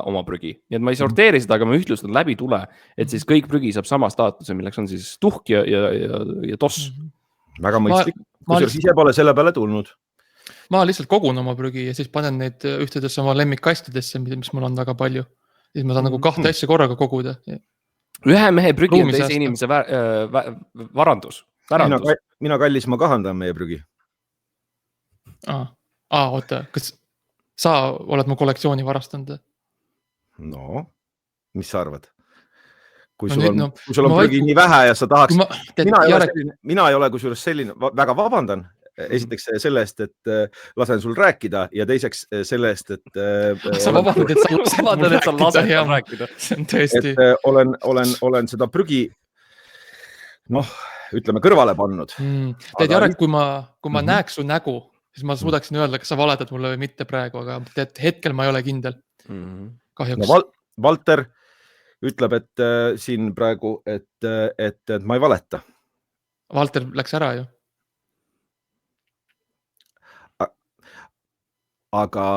oma prügi. Nii et ma ei sorteeri seda, aga ma ühtlustan läbi tule, et siis kõik prügi saab sama staatuse, milleks on siis tuhk ja toss. Väga mõistlik. Kusjuures ise pole selle peale tulnud. Ma lihtsalt kogun oma prügi ja siis panen neid ühtedesse oma lemmikkastidesse, mis mul on väga palju. Siis ma saan nagu kahte asja korraga koguda. Ühe mehe prügi on teise inimese varandus. Mina kallis, ma kahandan meie prügi. Oota, kas sa oled mu kollektsiooni varastanud? No, mis sa arvad? Kui sul on prügi nii vähe ja sa tahaks... Mina ei ole kusjuures selline, väga vabandan. Esiteks selle eest, et lasen sul rääkida ja teiseks selle eest, et... Sa vabandad, et sa lasen rääkida. See on tõesti... Olen seda prügi, ütleme, kõrvale pannud. Tead, Jarek, kui ma näeks su nägu, siis ma suudaksin öelda, kas sa valetad mulle või mitte praegu, aga tead, hetkel ma ei ole kindel. Kahjuks. Valter ütleb, et siin praegu, et ma ei valeta. Valter läks ära ju. Aga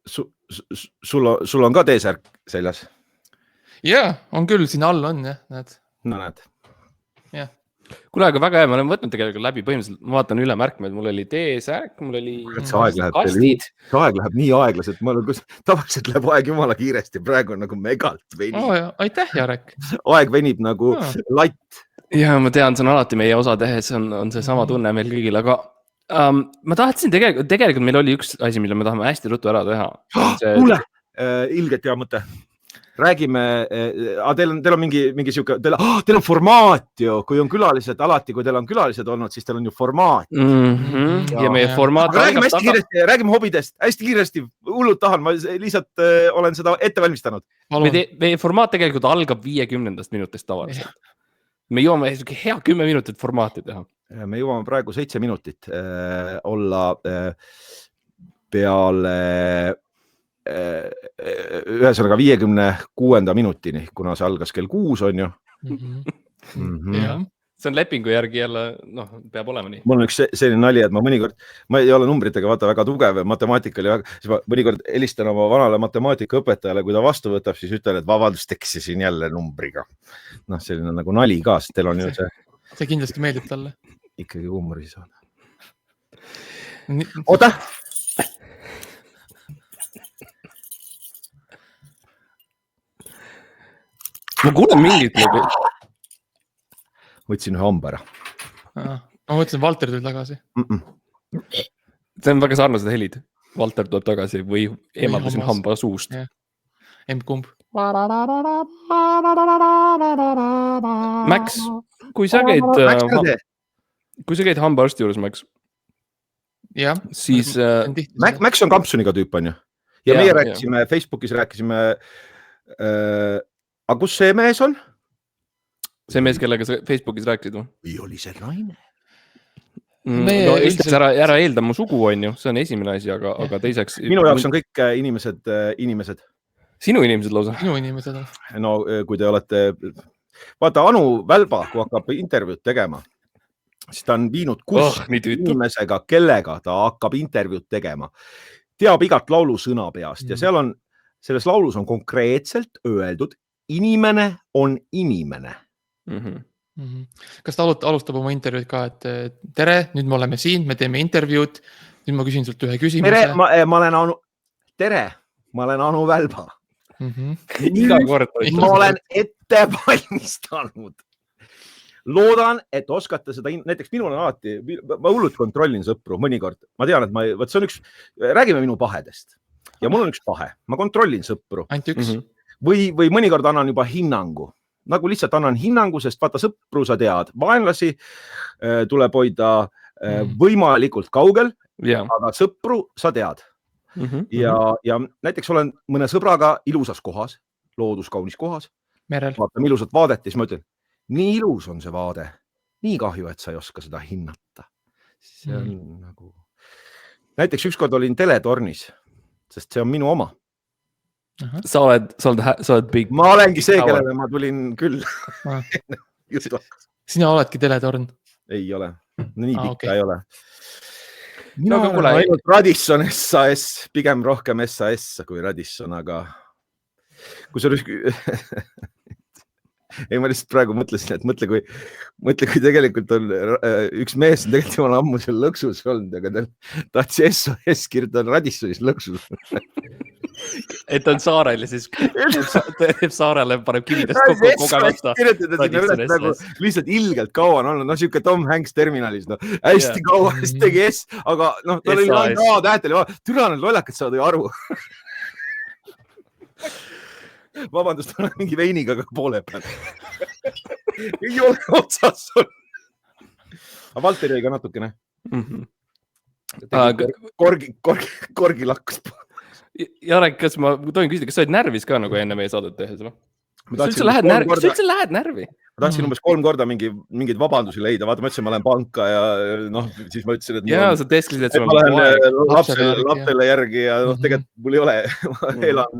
sul on ka T-särk seljas? Jaa, on küll, siin all on, jah, näed. No näed. Jah. Kuule, aga väga hea, ma olen võtnud tegelikult läbi põhimõtteliselt, ma vaatan üle märkmed, mul oli T-särk, mul oli kastid. See aeg läheb nii aeglaselt, tavaliselt läheb aeg jumala kiiresti, praegu on nagu megalt venib. Aitäh, Jarek. Aeg venib nagu latt. Ja ma tean, see on alati meie osa tehes, on see sama tunne meil kõigil, aga ma tahtsin tegelikult meil oli üks asi, mille me tahame hästi ruttu ära teha. Kuule, ilgelt hea mõte. Räägime, teil on mingi siuke, teil on formaat ju, kui on külalised, alati kui teil on külalised olnud, siis teil on ju formaat. Ja meie formaat... Räägime hobidest, hästi kiiresti, hullult tahan, ma lihtsalt olen seda ette valmistanud. Meie formaat tegelikult algab 50 minutist tavaliselt. Me jõuame hea 10 minutit formaati teha. Me jõuame praegu 7 minutit olla peale ühesõnaga 56. minutini, kuna see algas kell 6 on ju. See on lepingu järgi jälle, peab olema nii. Mul on üks selline nali, et ma ei ole numbritega vaata väga tugev matemaatikal, siis ma mõnikord helistan oma vanale matemaatikaõpetajale, kui ta vastu võtab, siis ütlen, et vabandust, eksisin jälle numbriga. Selline nagu nali ka, sest teil on ju see... See kindlasti meeldib talle. Ikkagi huumori saada. Oota! Ma kuulen mingit läbi. Võtsin ühe hamba ära. Ma mõtlesin, Valter tuli tagasi. See on väga sarnased helid. Valter tuleb tagasi või eemaldasin hamba suust. Emb-kumb. Max, kui sa käid hambaarsti juures, Max, siis... Max on kampsuniga tüüp, on ju? Ja meie rääkisime, Facebookis rääkisime... Aga kus see mees on? See mees, kellega sa Facebookis rääkisid? Või oli see naine? No esiteks ära eelda mu sugu on ju, see on esimene asi, aga teiseks... Minu jaoks on kõik inimesed. Sinu inimesed lausa? Sinu inimesed on. No kui te olete... Vaata, Anu Välba, kui hakkab intervjuud tegema, siis ta on viinud inimesega, kellega ta hakkab intervjuud tegema. Teab igat laulusõna peast ja selles laulus on konkreetselt öeldud, inimene on inimene. Kas ta alustab oma intervjuud ka, et tere, nüüd me oleme siin, me teeme intervjuud, nüüd ma küsin sult ühe küsimuse. Tere, ma olen Anu Välba. Iga kord. Ma olen ette valmistanud. Loodan, et oskate seda, näiteks minul on alati, ma hullult kontrollin sõpru mõnikord. Ma tean, et see on räägime minu pahedest. Ja mul on üks pahe, ma kontrollin sõpru. Ainult üks. Või mõnikord annan juba hinnangu. Nagu lihtsalt annan hinnangu, sest vaata sõpru sa tead, vaenlasi tuleb hoida võimalikult kaugel, aga sõpru sa tead. Ja näiteks olen mõne sõbraga ilusas kohas, looduskaunis kohas, vaatame ilusat vaadet ja siis ma ütlen, nii ilus on see vaade, nii kahju, et sa ei oska seda hinnata. See on nagu... Näiteks ükskord olin teletornis, sest see on minu oma. Sa oled big... Ma olengi see, kellele ma tulin küll. Sina oledki teletorn? Ei ole. Nii pikka ei ole. Mina olen ainult Radisson SAS, pigem rohkem SAS kui Radisson, aga kui sa ei, ma lihtsalt praegu mõtlesin, et mõtle, kui tegelikult on üks mees, tegelikult on ammu seal lõksus olnud, aga ta tahtsi SOS kirjutada Radissonis lõksus. Et on saarel ja siis teeb saarele, paneb kividest kokku kogemata. Nagu lihtsalt ilgelt kaua on olnud, siuke Tom Hanks terminalis, hästi kaua, siis tegi S, aga tal oli A-tähtel, türa need lollakad saavad ju aru. Vabandust, olen mingi veiniga poole peal. Ei ole otsas sul. Aga Valter jäi ka natukene. Korgi lakkus. Jarek, kas ma tohin küsida, kas sa oled närvis ka nagu enne meie saadet tehes? Kas sa üldse lähed närvi? Ma tahtsin umbes 3 korda mingeid vabandusi leida. Vaata, ma ütlesin, ma lähen panka ja siis ma ütlesin, et sa tesklisid, et sul ma lähen lapsele järgi ja tegelikult mul ei ole. Ma elan...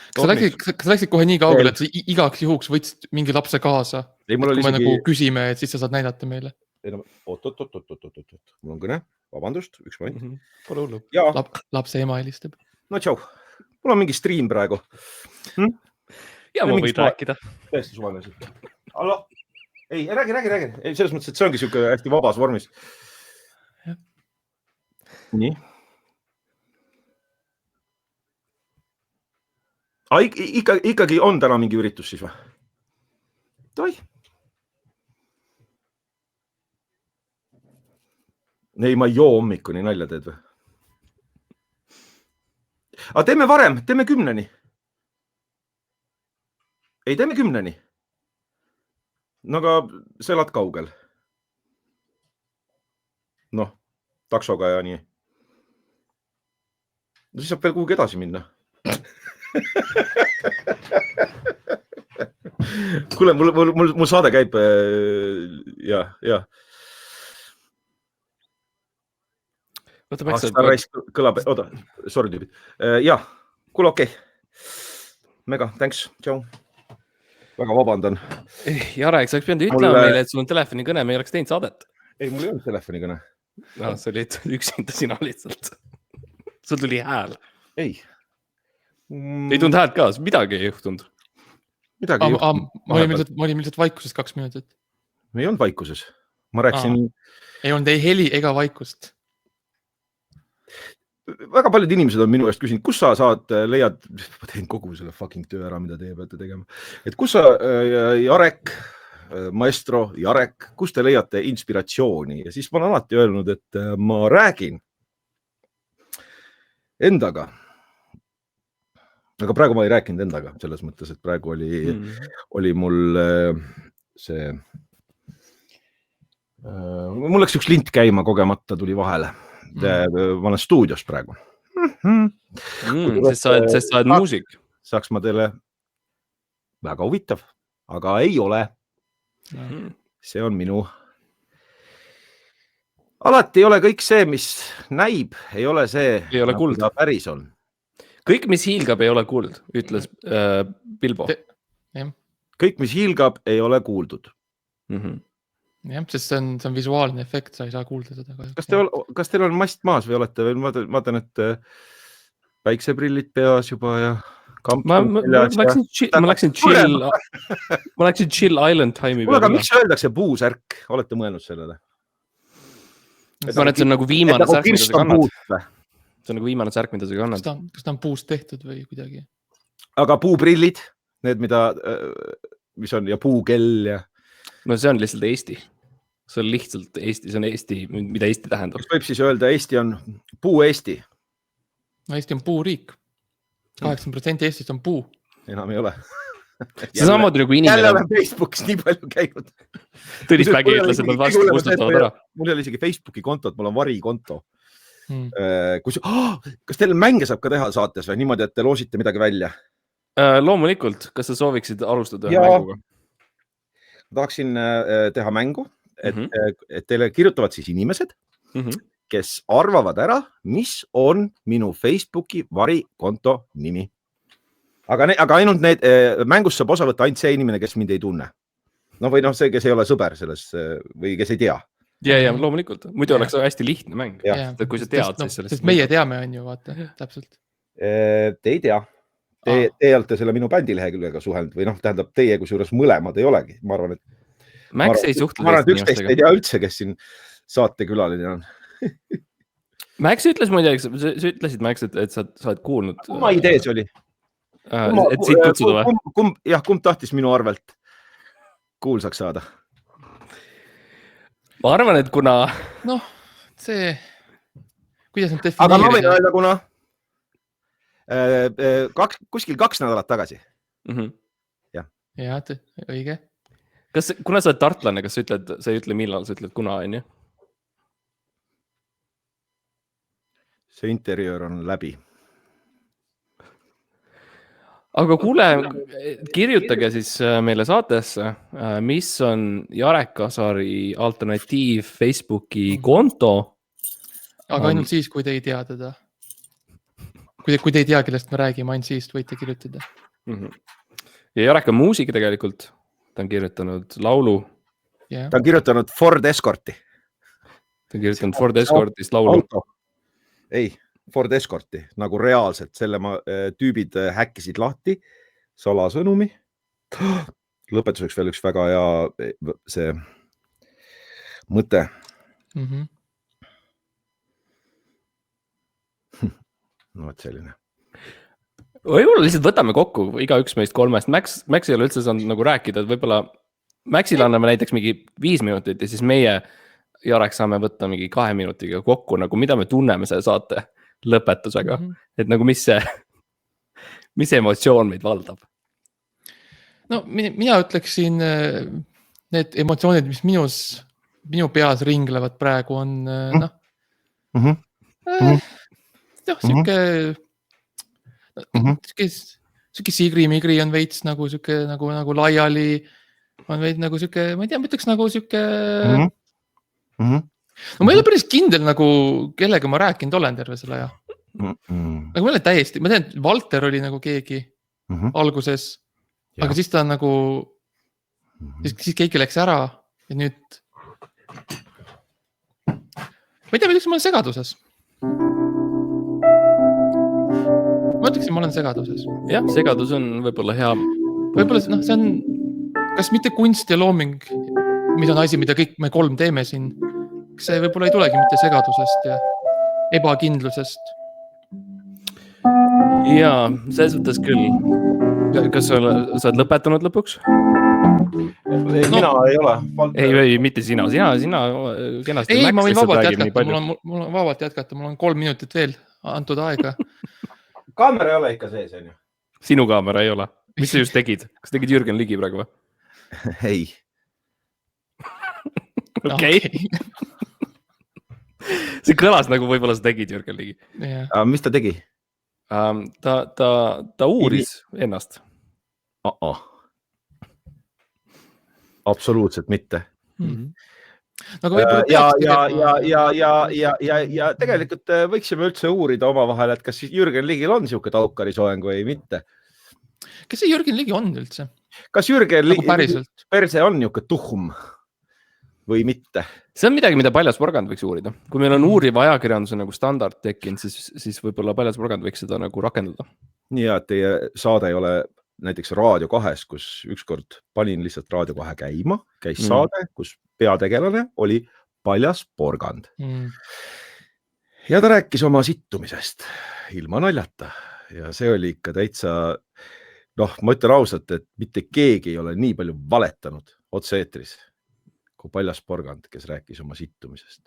Kas sa läksid kohe nii kaugele, et sa igaks juhuks võtsid mingi lapse kaasa? Kui me nagu küsime, et siis sa saad näidata meile. Oot. Mul on kõne. Vabandust, üks moment. Pole hullu. Lapse ema helistab. No tšau. Mul on mingi stream praegu. Ja ma võid rääkida. Tõesti suvaline. Hallo? Ei, räägi. Ei, selles mõttes, et see ongi siuke hästi vabas vormis. Nii. Ikkagi on täna mingi üritus siis või? Toi. Ei, ma ei joo hommikuni, nalja teed või? Aga teeme varem, teeme 10. Ei, teeme 10. No aga sa elad kaugel. Noh, taksoga ja nii. No siis saab veel kuhugi edasi minna. Kuule, mul saade käib ja. Kõlab, oota, sorry tüübid. Ja, kuule, okei. Mega, thanks, tšau. Väga vabandan. Jarek, sa oleks pidanud ütlema meile, et sul on telefonikõne, me ei oleks teinud saadet. Ei, mul ei olnud telefonikõne. No, see oli üksinda sina lihtsalt. Sul tuli hääl. Ei. Ei tulnud häält ka, midagi ei juhtunud. Midagi ei juhtunud. Ma olin lihtsalt vaikuses 2 minutit. Me ei olnud vaikuses. Ma rääksin... Ei olnud ei heli ega vaikust. Väga paljud inimesed on minu eest küsinud, kus sa saad, leiad, ma teen kogu selle fucking töö ära, mida teie peate tegema. Et kus sa, Jarek, maestro Jarek, kus te leiate inspiratsiooni? Ja siis ma olen alati öelnud, et ma räägin endaga. Aga praegu ma ei rääkinud endaga, selles mõttes, et praegu oli mul see... Mul läks üks lint käima kogemata, tuli vahele. Ma olen stuudios praegu. Sest sa oled muusik. Saaks ma teile väga huvitav, aga ei ole. See on minu alati ei ole kõik see, mis näib, ei ole see, ei ole kuld. Ta päris on. Kõik, mis hiilgab, ei ole kuld, ütles Bilbo. Kõik, mis hiilgab, ei ole kuuldud. Jah, sest see on visuaalne efekt, sa ei saa kuulda seda. Kas teil on mast maas või olete veel, ma tean, et päikseprillid peas juba ja ma läksin chill island time'i peale. Aga miks öeldakse puusärk? Olete mõelnud sellele? Ma arvan, et see on nagu viimane särk, mida sa kannad. See on nagu viimane särk, mida sa kannad. Kas ta on puust tehtud või kuidagi? Aga puuprillid, need, mis on, ja puukell ja... No see on lihtsalt Eesti. See on lihtsalt Eesti, see on Eesti, mida Eesti tähendab. Võib siis öelda, Eesti on puu-Eesti. No Eesti on puuriik. 80% Eestist on puu. Enam ei ole. See samamoodi nagu inimene. Jälle olen Facebookis nii palju käinud. Tõnis Pägi ütles, et nad varsti kustutavad ära. Mul ei ole isegi Facebooki kontot, mul on varikonto. Kas teil mänge saab ka teha saates või niimoodi, et te loosite midagi välja? Loomulikult. Kas sa sooviksid alustada mänguga? Ma tahaksin teha mängu, et teile kirjutavad siis inimesed, kes arvavad ära, mis on minu Facebooki varikonto nimi. Aga ainult need mängus saab osa võtta ainult see inimene, kes mind ei tunne. No või see, kes ei ole sõber selles või kes ei tea. Ja, loomulikult. Muidu oleks hästi lihtne mäng. Kui sa tead, siis sellest... Sest meie teame, on ju, vaata, täpselt. Te ei tea. Te olete selle minu bändilehekülgega suhelnud või tähendab teie, kus juures mõlemad ei olegi. Ma arvan, et Max ei suhtle ma arvan, et üksteist ei tea üldse, kes siin saatekülaline on. Max ütles muidu, sa ütlesid, Max, et sa oled kuulnud. Kuma idee see oli? Et siit kutsuda või? Kumb tahtis minu arvelt kuulsaks saada? Ma arvan, et kuna... Noh, see... Kuidas nad defineerida? Aga ma võin öelda, kuna kuskil 2 nädalat tagasi. Ja, õige. Kuna sa oled tartlane, kas sa ei ütle millal, sa ütled kuna, on ju? See interjöör on läbi. Aga kuule, kirjutage siis meile saatesse, mis on Jarek Kasari alternatiiv Facebooki konto. Aga ainult siis, kui te ei tea teda. Kui te ei tea, kellest me räägime, ainult siis võite kirjutada. Ja Jarek on muusik tegelikult. Ta on kirjutanud laulu. Ta on kirjutanud Ford Escorti. Ta on kirjutanud Ford Escortist laulu. Ei, Ford Escorti, nagu reaalselt. Selle tüübid häkkisid lahti salasõnumi. Lõpetuseks veel üks väga hea see mõte. No, et selline. Võib-olla lihtsalt võtame kokku iga üks meist 3. Max ei ole üldse saanud nagu rääkida, et võib-olla Maxile anname näiteks mingi 5 minutit ja siis meie Jarek saame võtta mingi 2 minutiga kokku, nagu mida me tunneme selle saate lõpetusega. Et nagu mis emotsioon meid valdab? No mina ütleksin need emotsioonid, mis minu peas ringlevad praegu on siuke sigri-migri on veits nagu siuke nagu laiali on veits nagu siuke, ma ei tea, ma ütleks nagu siuke no ma ei ole päris kindel nagu kellega ma rääkinud olen terve selle aja. Nagu ma olen täiesti, ma tean, Valter oli nagu keegi alguses, aga siis ta on nagu siis keegi läks ära ja nüüd ma ei tea, ma ütleks, ma olen segaduses. Ma ütleksin, ma olen segaduses. Jah, segadus on võib-olla hea. Võib-olla see on, kas mitte kunst ja looming, mis on asi, mida kõik me 3 teeme siin, see võib-olla ei tulegi mitte segadusest ja ebakindlusest. Jaa, selles mõttes küll. Kas sa oled lõpetanud lõpuks? Mina ei ole. Ei, mitte sina kenasti. Ei, ma võin vabalt jätkata, mul on vabalt jätkata, mul on 3 minutit veel antud aega. Kaamera ei ole ikka sees, on ju? Sinu kaamera ei ole. Mis sa just tegid? Kas tegid Jürgen Ligi praegu või? Ei. Okei. See kõlas nagu võib-olla sa tegid Jürgen Ligi. Mis ta tegi? Ta uuris ennast. Absoluutselt mitte. ja tegelikult võiksime üldse uurida omavahel, et kas Jürgen Ligil on siuke taukarisoeng või mitte. Kes see Jürgen Ligi on üldse? Kas Jürgen Ligi perse on niuke tuhm või mitte? See on midagi, mida Paljas porgand võiks uurida. Kui meil on uuriva ajakirjanduse nagu standard tekkinud, siis võib-olla Paljas porgand võiks seda nagu rakendada. Nii ja, et teie saade ei ole näiteks Raadio 2, kus ükskord panin lihtsalt Raadio 2 käima, käis saade, kus peategelane oli Paljas porgand. Ja ta rääkis oma sittumisest ilma naljata ja see oli ikka täitsa, ma ütlen ausalt, et mitte keegi ei ole nii palju valetanud otse-eetris kui Paljas porgand, kes rääkis oma sittumisest.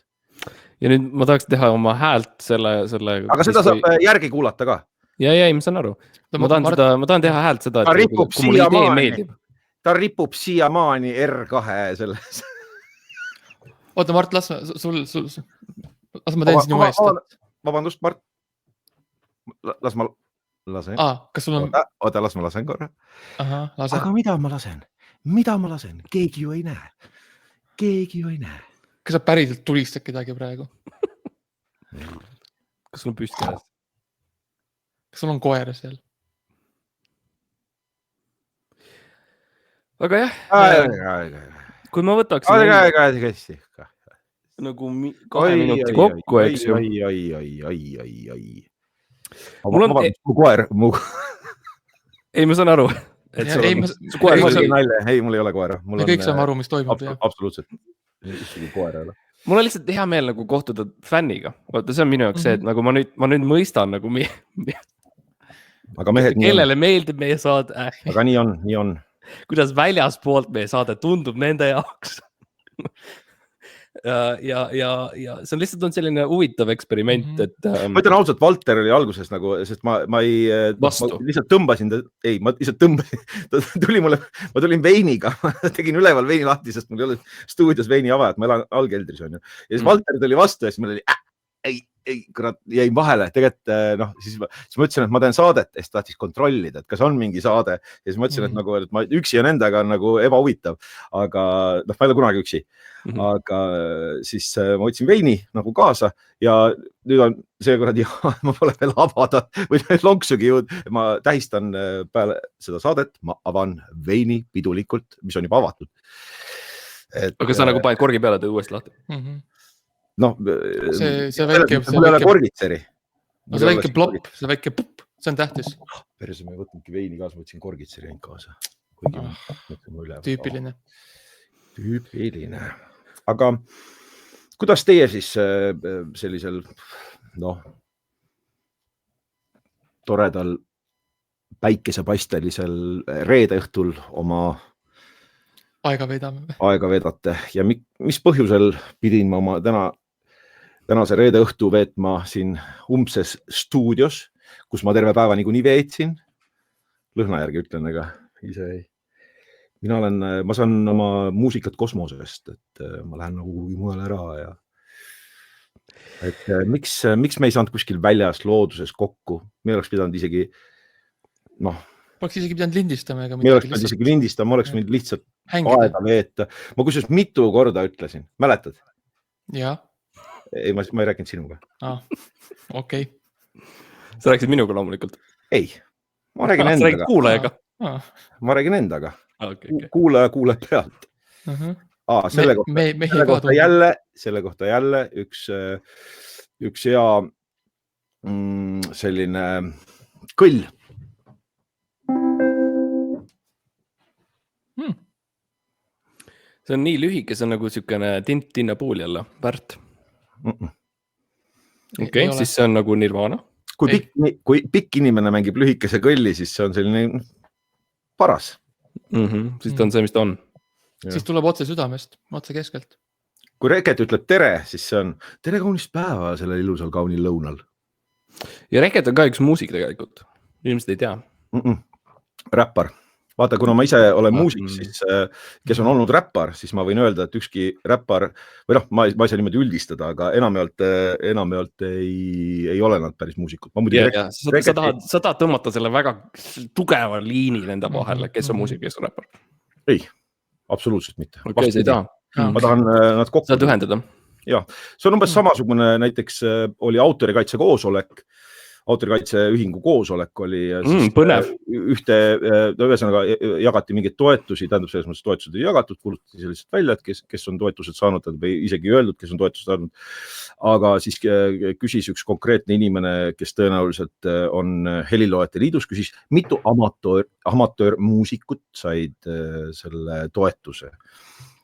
Ja nüüd ma tahaks teha oma häält selle... Aga seda saab järgi kuulata ka. Ja, ma saan aru. Ma tahan teha häält seda, et kui mulle idee meeldib. Ta ripub siiamaani R2 selles. Oota, Mart, las ma teen sinu eest. Vabandust, Mart. Las ma lasen. Kas sul on... Oota, las ma lasen korra. Lase. Aga mida ma lasen? Keegi ju ei näe. Kas sa päriselt tulistad kedagi praegu? Kas sul on püsti käes? Kas sul on koer seal? Aga jah. Kui ma võtaks... Nagu 2 minuti kokku, eks ju. Mu koer. Ei, ma saan aru. Ei, mul ei ole koera. Me kõik saame aru, mis toimub. Absoluutselt. Mul on lihtsalt hea meel nagu kohtuda fänniga. Vaata, see on minu jaoks see, et nagu ma nüüd mõistan nagu kellele meeldib meie saade. Aga nii on. Kuidas väljaspoolt meie saade tundub nende jaoks. Ja see on lihtsalt selline huvitav eksperiment, et... Ma ütlen ausalt, Valter oli alguses nagu, sest ma lihtsalt tõmbasin, ma tulin veiniga, tegin üleval veini lahti, sest mul ei ole stuudios veini avajat, ma elan allkeldris on ju. Ja siis Valter tuli vastu ja siis meil oli, kurat, jäi vahele. Tegelikult, siis ma ütlesin, et ma teen saadet ja siis tahtis kontrollida, et kas on mingi saade. Ja siis ma ütlesin, et nagu, et ma üksi on endaga nagu ebahuvitav, aga ma ei ole kunagi üksi. Aga siis ma võtsin veini nagu kaasa ja nüüd on see kuradi, ma pole veel avada või lonksugi jõud. Ma tähistan peale seda saadet, ma avan veini pidulikult, mis on juba avatud. Aga sa nagu paned korgi peale, teed uuesti lahti? See väike korgitseri. See väike plopp, see väike pupp, see on tähtis. Perse, ma ei võtnudki veini kaasa, võtsin korgitseri kaasa. Tüüpiline. Aga kuidas teie siis sellisel toredal päikesepaistelisel reedeõhtul oma aega vedate ja mis põhjusel pidin ma oma tänase reedeõhtu veetma siin umbses stuudios, kus ma terve päeva niikuinii veetsin. Lõhna järgi ütlen, aga ise ei. Ma saan oma muusikat kosmosest, et ma lähen nagu kuhugi mujal ära ja et miks me ei saanud kuskil väljas looduses kokku? Me oleks pidanud isegi Poleks isegi pidanud lindistama. Me oleks pidanud isegi lindistama, ma oleks võinud lihtsalt aega veeta. Ma kusjuures mitu korda ütlesin, mäletad? Jah. Ei, ma ei rääkinud sinuga. Okei. Sa rääkisid minuga loomulikult? Ei, ma räägin endaga. Sa räägid kuulajaga? Ma räägin endaga. Okay. Kuulaja kuuleb pealt. Selle kohta jälle üks hea selline kõll. See on nii lühike, see on nagu siukene Tinna puul jälle, Pärt. Okei, siis see on nagu Nirvana. Kui pikk inimene mängib lühikese kõlli, siis see on selline paras. Siis ta on see, mis ta on. Siis tuleb otse südamest, otse keskelt. Kui Reket ütleb tere, siis see on tere kaunist päeva sellel ilusal kaunil lõunal. Ja Reket on ka üks muusik tegelikult. Ilmselt ei tea. Räppar. Vaata, kuna ma ise olen muusik, siis kes on olnud räppar, siis ma võin öelda, et ükski räppar, või ma ei saa niimoodi üldistada, aga enamjaolt ei ole nad päris muusikud. Sa tahad tõmmata selle väga tugeva liini nende vahele, kes on muusik, kes on räppar? Ei, absoluutselt mitte. Okay, ma tahan nad kokku. Saad ühendada. Jah, see on umbes samasugune, näiteks oli autorikaitse koosolek, autorikaitseühingu koosolek oli põnev. ühesõnaga jagati mingeid toetusi, tähendab selles mõttes toetused ei jagatud, kulutati selliselt välja, et kes on toetused saanud, või isegi öeldud, kes on toetused saanud. Aga siis küsis üks konkreetne inimene, kes tõenäoliselt on Heliloojate liidus, küsis, mitu amatöörmuusikut said selle toetuse.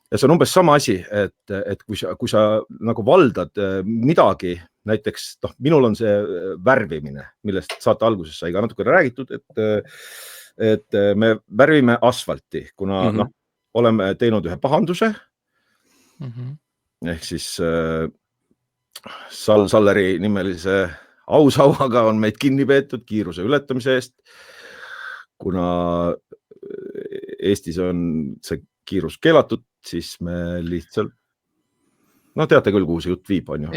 Ja see on umbes sama asi, et kui sa nagu valdad midagi, näiteks minul on see värvimine, millest saate alguses sai ka natuke räägitud, et me värvime asfalti, kuna oleme teinud ühe pahanduse, ehk siis Salleri nimelise ausauaga on meid kinni peetud kiiruse ületamise eest, kuna Eestis on see kiirus keelatud, siis me lihtsalt, teate küll, kuhu see jutt viib, on ju.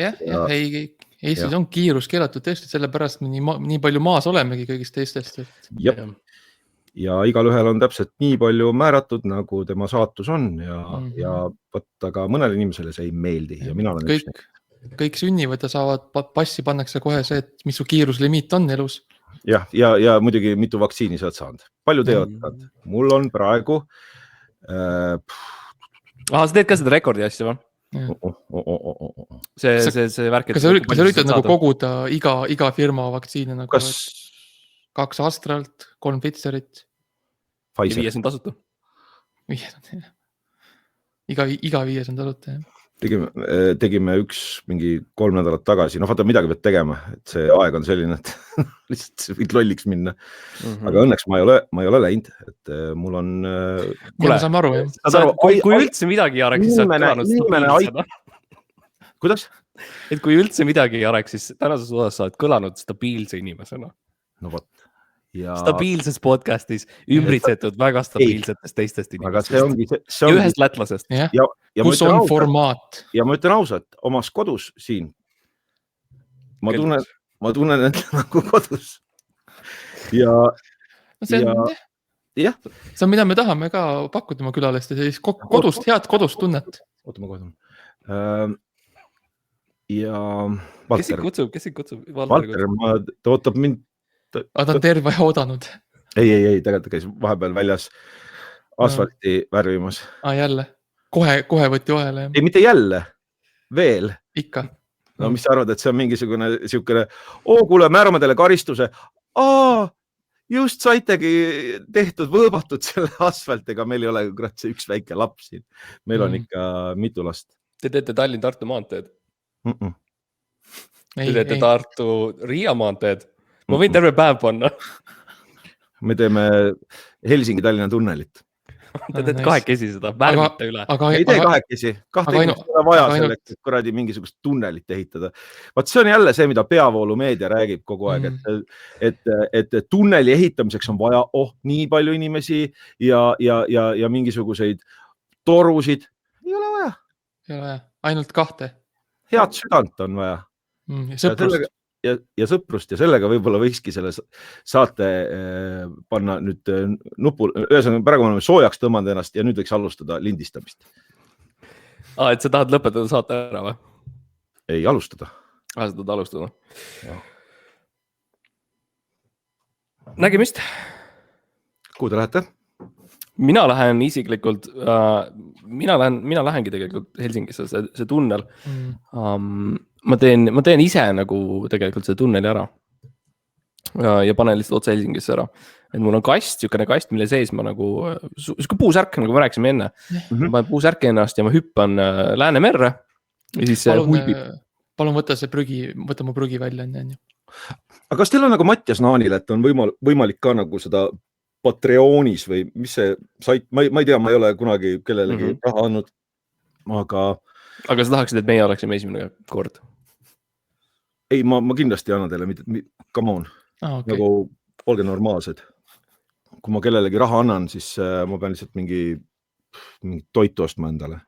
Eestis on kiirus keelatud tõesti, sellepärast me nii palju maas olemegi kõigist teistest. Ja igalühel on täpselt nii palju määratud, nagu tema saatus on ja aga mõnele inimesele see ei meeldi ja mina olen kõik sünnivad ja saavad passi pannakse kohe see, et mis su kiiruslimiit on elus. Ja muidugi mitu vaktsiini sa oled saanud. Palju teevad? Mul on praegu sa teed ka seda rekordi asja või? See värk, kas sa üritad nagu koguda iga firma vaktsiine nagu 2 Astralt, 3 Pfizerit ja 5 on tasuta? 5 on, iga 5 on tasuta, jah. Tegime mingi 3 nädalat tagasi, vaata midagi pead tegema, et see aeg on selline, et lihtsalt võid lolliks minna. Aga õnneks ma ei ole läinud, et mul on... Kuule, saame aru, jah. Kui üldse midagi ei areks, siis saad kõlanud stabiilsena. Kuidas? Et kui üldse midagi ei areks, siis tänases osas saad kõlanud stabiilse inimesena. No võt. Stabiilses podcastis ümbritsetud väga stabiilsetest teistest inimestest. Ja ühest lätlasest. Kus on formaat? Ja ma ütlen ausalt, omas kodus siin, ma tunnen end nagu kodus. See on, mida me tahame ka pakkuda oma külaliste, sellist head kodust tunnet. Oota, ma kohe. Ja Valter. Kes sind kutsub? Valter, ta ootab mind. Ta on terve oodanud. Ei, tegelikult käis vahepeal väljas asfalti värvimas. Jälle. Kohe võtti vahele. Ei, mitte jälle. Veel. Ikka. No mis sa arvad, et see on mingisugune siukene, kuule, määrame teile karistuse. Just saitegi tehtud, võõbatud selle asfaltiga. Meil ei ole see üks väike laps siin. Meil on ikka mitu last. Te teete Tallinn-Tartu maanteed? Te teete Tartu-Riia maanteed? Ma võin terve päev panna. Me teeme Helsingi-Tallinna tunnelit. Te teete kahekesi seda, värvite üle. Ei tee kahekesi. Kahte inimest ei ole vaja selleks, et kuradi mingisugust tunnelit ehitada. Vaat see on jälle see, mida peavoolumeedia räägib kogu aeg, et tunneli ehitamiseks on vaja nii palju inimesi ja mingisuguseid torusid. Ei ole vaja. Ei ole vaja. Ainult 2. Head südant on vaja. Sõprust. Ja sõprust ja sellega võib-olla võikski selle saate panna nüüd nupul. Ühesõnaga, praegu oleme soojaks tõmmanud ennast ja nüüd võiks alustada lindistamist. Et sa tahad lõpetada saate ära või? Ei, alustada. Sa tahad alustada. Nägemist. Kuhu te lähete? Mina lähen isiklikult, mina lähengi tegelikult Helsingisse, see tunnel. Ma teen ise nagu tegelikult see tunneli ära ja panen lihtsalt otse Helsingisse ära. Et mul on siukene kast, mille sees ma nagu, siuke puusärk, nagu me rääksime enne. Ma panen puusärki ennast ja ma hüppan Läänemerre ja siis huipib. Palun võta mu prügi välja. Aga kas teil on nagu Mattias Naanil, et on võimalik ka nagu seda Patreonis või mis see sait, ma ei tea, ma ei ole kunagi kellelegi raha andnud, aga sa tahaksid, et meie oleksime esimene kord? Ei, ma kindlasti ei anna teile, come on, nagu olge normaalsed. Kui ma kellelegi raha annan, siis ma pean lihtsalt mingi toitu ostma endale.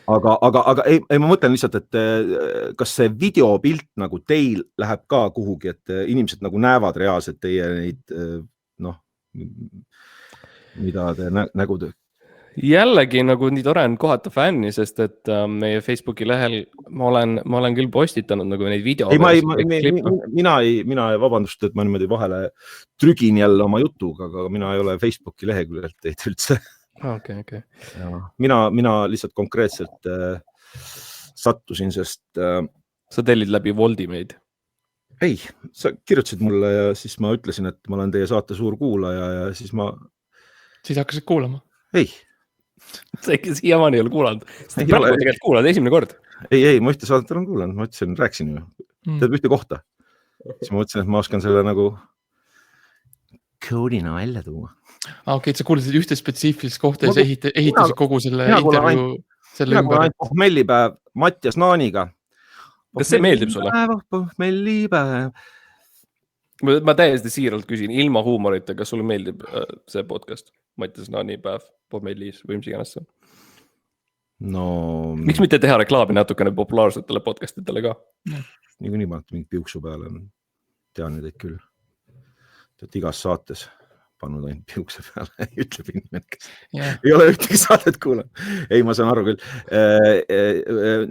Aga ei, ma mõtlen lihtsalt, et kas see videopilt nagu teil läheb ka kuhugi, et inimesed nagu näevad reaalselt teie neid, mida te nägud? jällegi nagu nii tore on kohata fänni, sest et meie Facebooki lehel ma olen küll postitanud nagu neid video. Mina vabandust, et ma niimoodi vahele trügin jälle oma jutuga, aga mina ei ole Facebooki leheküljelt teid üldse. Okay. Mina lihtsalt konkreetselt sattusin, sest... Sa tellid läbi Woldi meid? Ei, sa kirjutasid mulle ja siis ma ütlesin, et ma olen teie saate suur kuulaja ja siis ma... Siis hakkasid kuulama? Ei. Sa ikka siiamaani ei ole kuulanud. Sa praegu tegelikult kuulad esimene kord. Ei, ma ühte saadet olen kuulanud. Ma ütlesin, rääksin ju. Tead ühte kohta. Siis ma mõtlesin, et ma oskan selle nagu koodina välja tuua. Okei, sa kuulasid ühte spetsiifilist kohta ja sa ehitasid kogu selle intervjuu selle ümber. Pohmellipäev Mattias Naaniga. Kas see meeldib sulle? Pohmellipäev. Ma täiesti siiralt küsin, ilma huumorita, kas sulle meeldib see podcast? Mattias Naani päev, Pohmellis või mis iganes see? No... Miks mitte teha reklaami natukene populaarsetele podcastitele ka? Nii ma mingi piuksu peale tean neid küll. Et igas saates pannud ainult piukse peale, ütleb inimene, kes ei ole ühtegi saadet kuulanud. Ei, ma saan aru küll.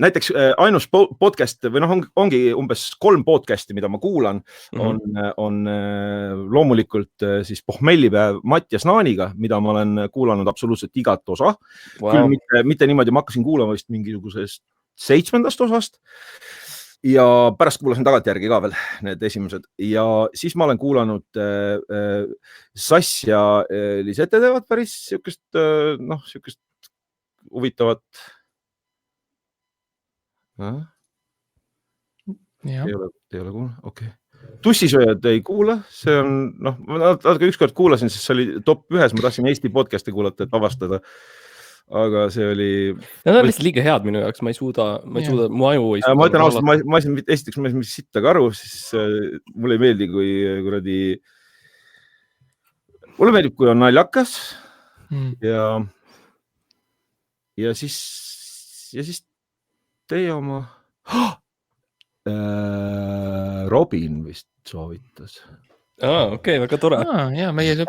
Näiteks ainus podcast, või ongi umbes 3 podcasti, mida ma kuulan, on loomulikult siis Pohmellipäev Mattias Naaniga, mida ma olen kuulanud absoluutselt igat osa. Küll mitte niimoodi, ma hakkasin kuulama vist mingisugusest 7. osast. Ja pärast kuulasin tagantjärgi ka veel need esimesed ja siis ma olen kuulanud Sass ja Lisette teevad päris siukest huvitavat. Ei ole kuulnud, okei. Tussisööjad ei kuula, see on, ükskord kuulasin, sest see oli top 1, ma tahtsin Eesti podcasti kuulata, et avastada. Aga see oli... Need on lihtsalt liiga head minu jaoks, ma ei suuda, mu aju ei suuda. Ma ütlen ausalt, ma esiteks sittaga aru, siis mulle ei meeldi, kui kuradi... Mulle meeldib, kui on naljakas ja siis teie oma... Robin vist soovitas. Okei, väga tore.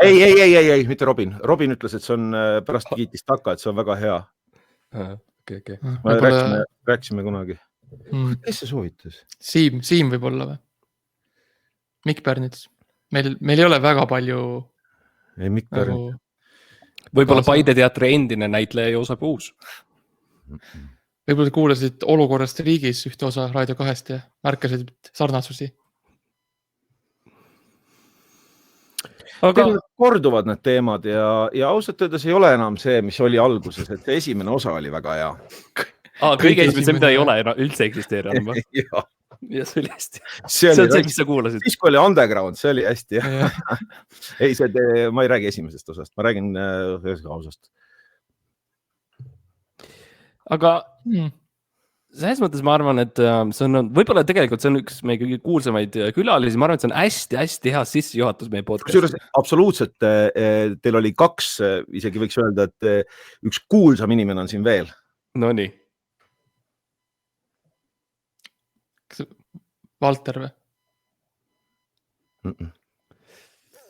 Ei, mitte Robin. Robin ütles, et see on pärast kiitis taka, et see on väga hea. Okei. Rääksime kunagi. Kes see soovitas? Siim võib olla või? Mikk Pärnits. Meil ei ole väga palju... Ei, Mikk Pärnits. Võib-olla Paide teatri endine näitleja Joosep Uus. Võib-olla kuulasid Olukorrast riigis ühte osa Raadio 2 ja märkasid sarnasusi. Aga korduvad need teemad ja ausalt öeldes ei ole enam see, mis oli alguses, et see esimene osa oli väga hea. Kõige esimene, mida ei ole üldse eksisteerinud. Ja see oli hästi. See on see, mis sa kuulasid. Siis kui oli Underground, see oli hästi. Ei, ma ei räägi esimesest osast, ma räägin osast. Aga... Selles mõttes ma arvan, et see on, võib-olla tegelikult see on üks meie kõige kuulsamaid külalisi, ma arvan, et see on hästi hea sissejuhatus meie podcasti. Absoluutselt, teil oli 2, isegi võiks öelda, et üks kuulsam inimene on siin veel. No nii. Valter või?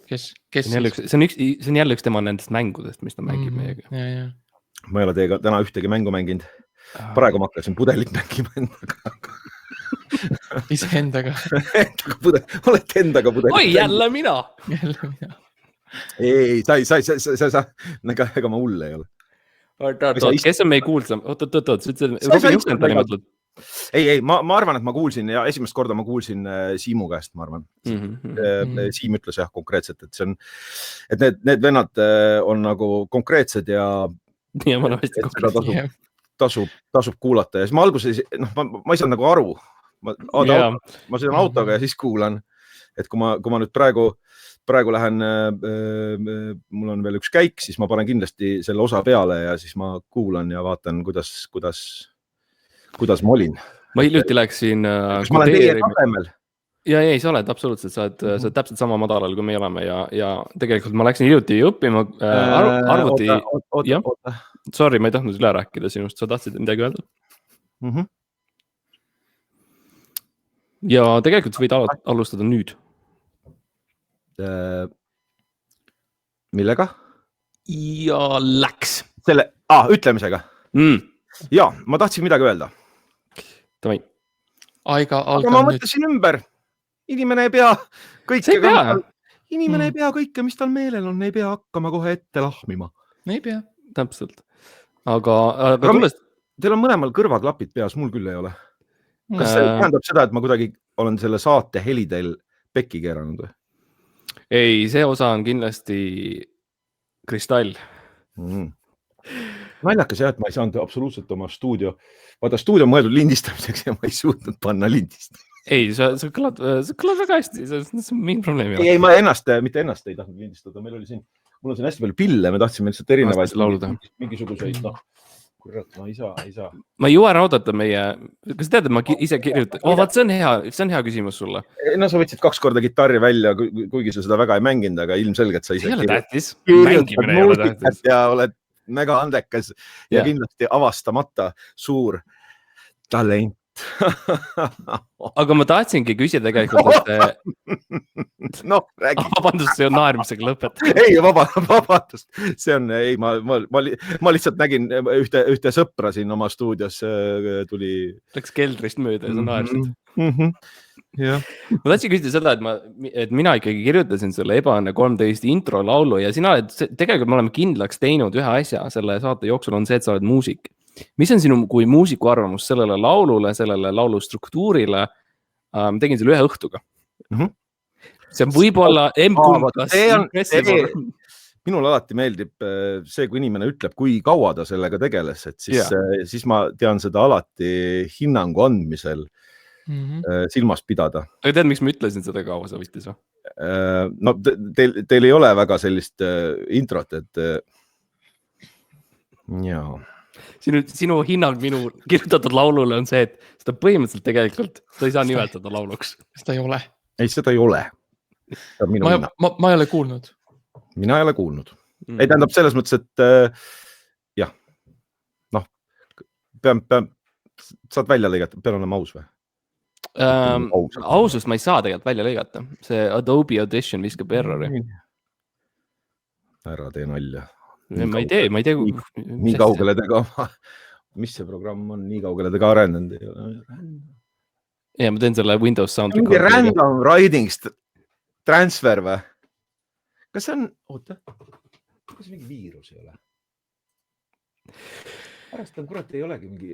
Kes? See on jälle üks tema nendest mängudest, mis ta mängib meiega. Ma ei ole teiega täna ühtegi mängu mänginud. Praegu ma hakkasin pudelit mängima endaga. Ise endaga. Olete endaga pudelit. Oi, jälle mina. Ei, sa, ega ma hull ei ole. Kes on meie kuulsam? Robin Juhkentani mõtled? Ei, ma arvan, et ma kuulsin ja esimest korda ma kuulsin Siimu käest, ma arvan. Siim ütles jah konkreetselt, et see on, et need vennad on nagu konkreetsed ja ma olen hästi konkreetselt. Tasub kuulata ja siis ma alguses, ma ei saanud nagu aru. Ma sõidan autoga ja siis kuulan, et kui ma nüüd praegu lähen, mul on veel üks käik, siis ma panen kindlasti selle osa peale ja siis ma kuulan ja vaatan, kuidas ma olin. Ma hiljuti läksin... Kas ma olen teie tasemel? Ja ei, sa oled absoluutselt, sa oled täpselt sama madalal, kui me oleme ja tegelikult ma läksin hiljuti õppima arvuti... Oota. Sorry, ma ei tahtnud üle rääkida sinust, sa tahtsid midagi öelda? Ja tegelikult võid alustada nüüd. Millega? Ja läks. selle ütlemisega. Ja, ma tahtsin midagi öelda. Tavai. Aga ma mõtlesin ümber. Inimene ei pea kõike, mis tal meelel on, ei pea hakkama kohe ette lahmima. Ei pea. Täpselt. Aga tulles... Teil on mõlemal kõrvaklapid peas, mul küll ei ole. Kas see tähendab seda, et ma kuidagi olen selle saate helidel pekki keeranud või? Ei, see osa on kindlasti kristall. Naljakas jah, et ma ei saanud absoluutselt oma stuudio mõeldud lindistamiseks ja ma ei suutnud panna lindist. Ei, sa kõlad väga hästi, see on mingi probleem. Ei, ma mitte ennast ei tahtnud lindistada, mul on siin hästi palju pille, me tahtsime lihtsalt erinevaid mingisuguseid, kurat, ma ei saa. Ma ei jõua ära oodata kas tead, et ma ise kirjutan? Vaat see on hea küsimus sulle. No sa võtsid 2 korda gitarri välja, kuigi sa seda väga ei mänginud, aga ilmselgelt sa ise ei ole tähtis. Mängimine ei ole tähtis. Ja oled mega andekas ja kindlasti avastamata suur talent. Aga ma tahtsingi küsida tegelikult, et räägi. Vabandust, see on naermisega lõpet. Ei, vabandust. Ma lihtsalt nägin ühte sõpra siin oma stuudios tuli. Läks keldrist mööda ja sa naersid. Ma tahtsin küsida seda, et mina ikkagi kirjutasin selle Ebaõnne 13 intro laulu ja sina oled, tegelikult me oleme kindlaks teinud ühe asja selle saate jooksul on see, et sa oled muusik. Mis on sinu kui muusiku arvamus sellele laulule, sellele laulu struktuurile? Tegin selle ühe õhtuga. See on võib-olla minul alati meeldib see, kui inimene ütleb, kui kaua ta sellega tegeles, et siis ma tean seda alati hinnangu andmisel silmas pidada. Aga tead, miks ma ütlesin seda kaua sa võttis või? No teil ei ole väga sellist introt, et jaa. Sinu hinnang minu kirjutatud laulule on see, et seda põhimõtteliselt tegelikult seda ei saa nimetada lauluks. Seda ei ole. Ei, seda ei ole. Ma ei ole kuulnud. Mina ei ole kuulnud. Ei tähendab selles mõttes, et jah, saad välja lõigata, pean olema aus või? Ausust ma ei saa tegelikult välja lõigata. See Adobe Audition viskab errori. Ära tee nalja. Ma ei tee. Nii kaugele te ka, mis see programm on, nii kaugele te ka arendanud. Ja ma teen selle Windows Sound. Mingi random writing transfer või? Kas see on, kas mingi viirus ei ole? Pärast on kurat ei olegi mingi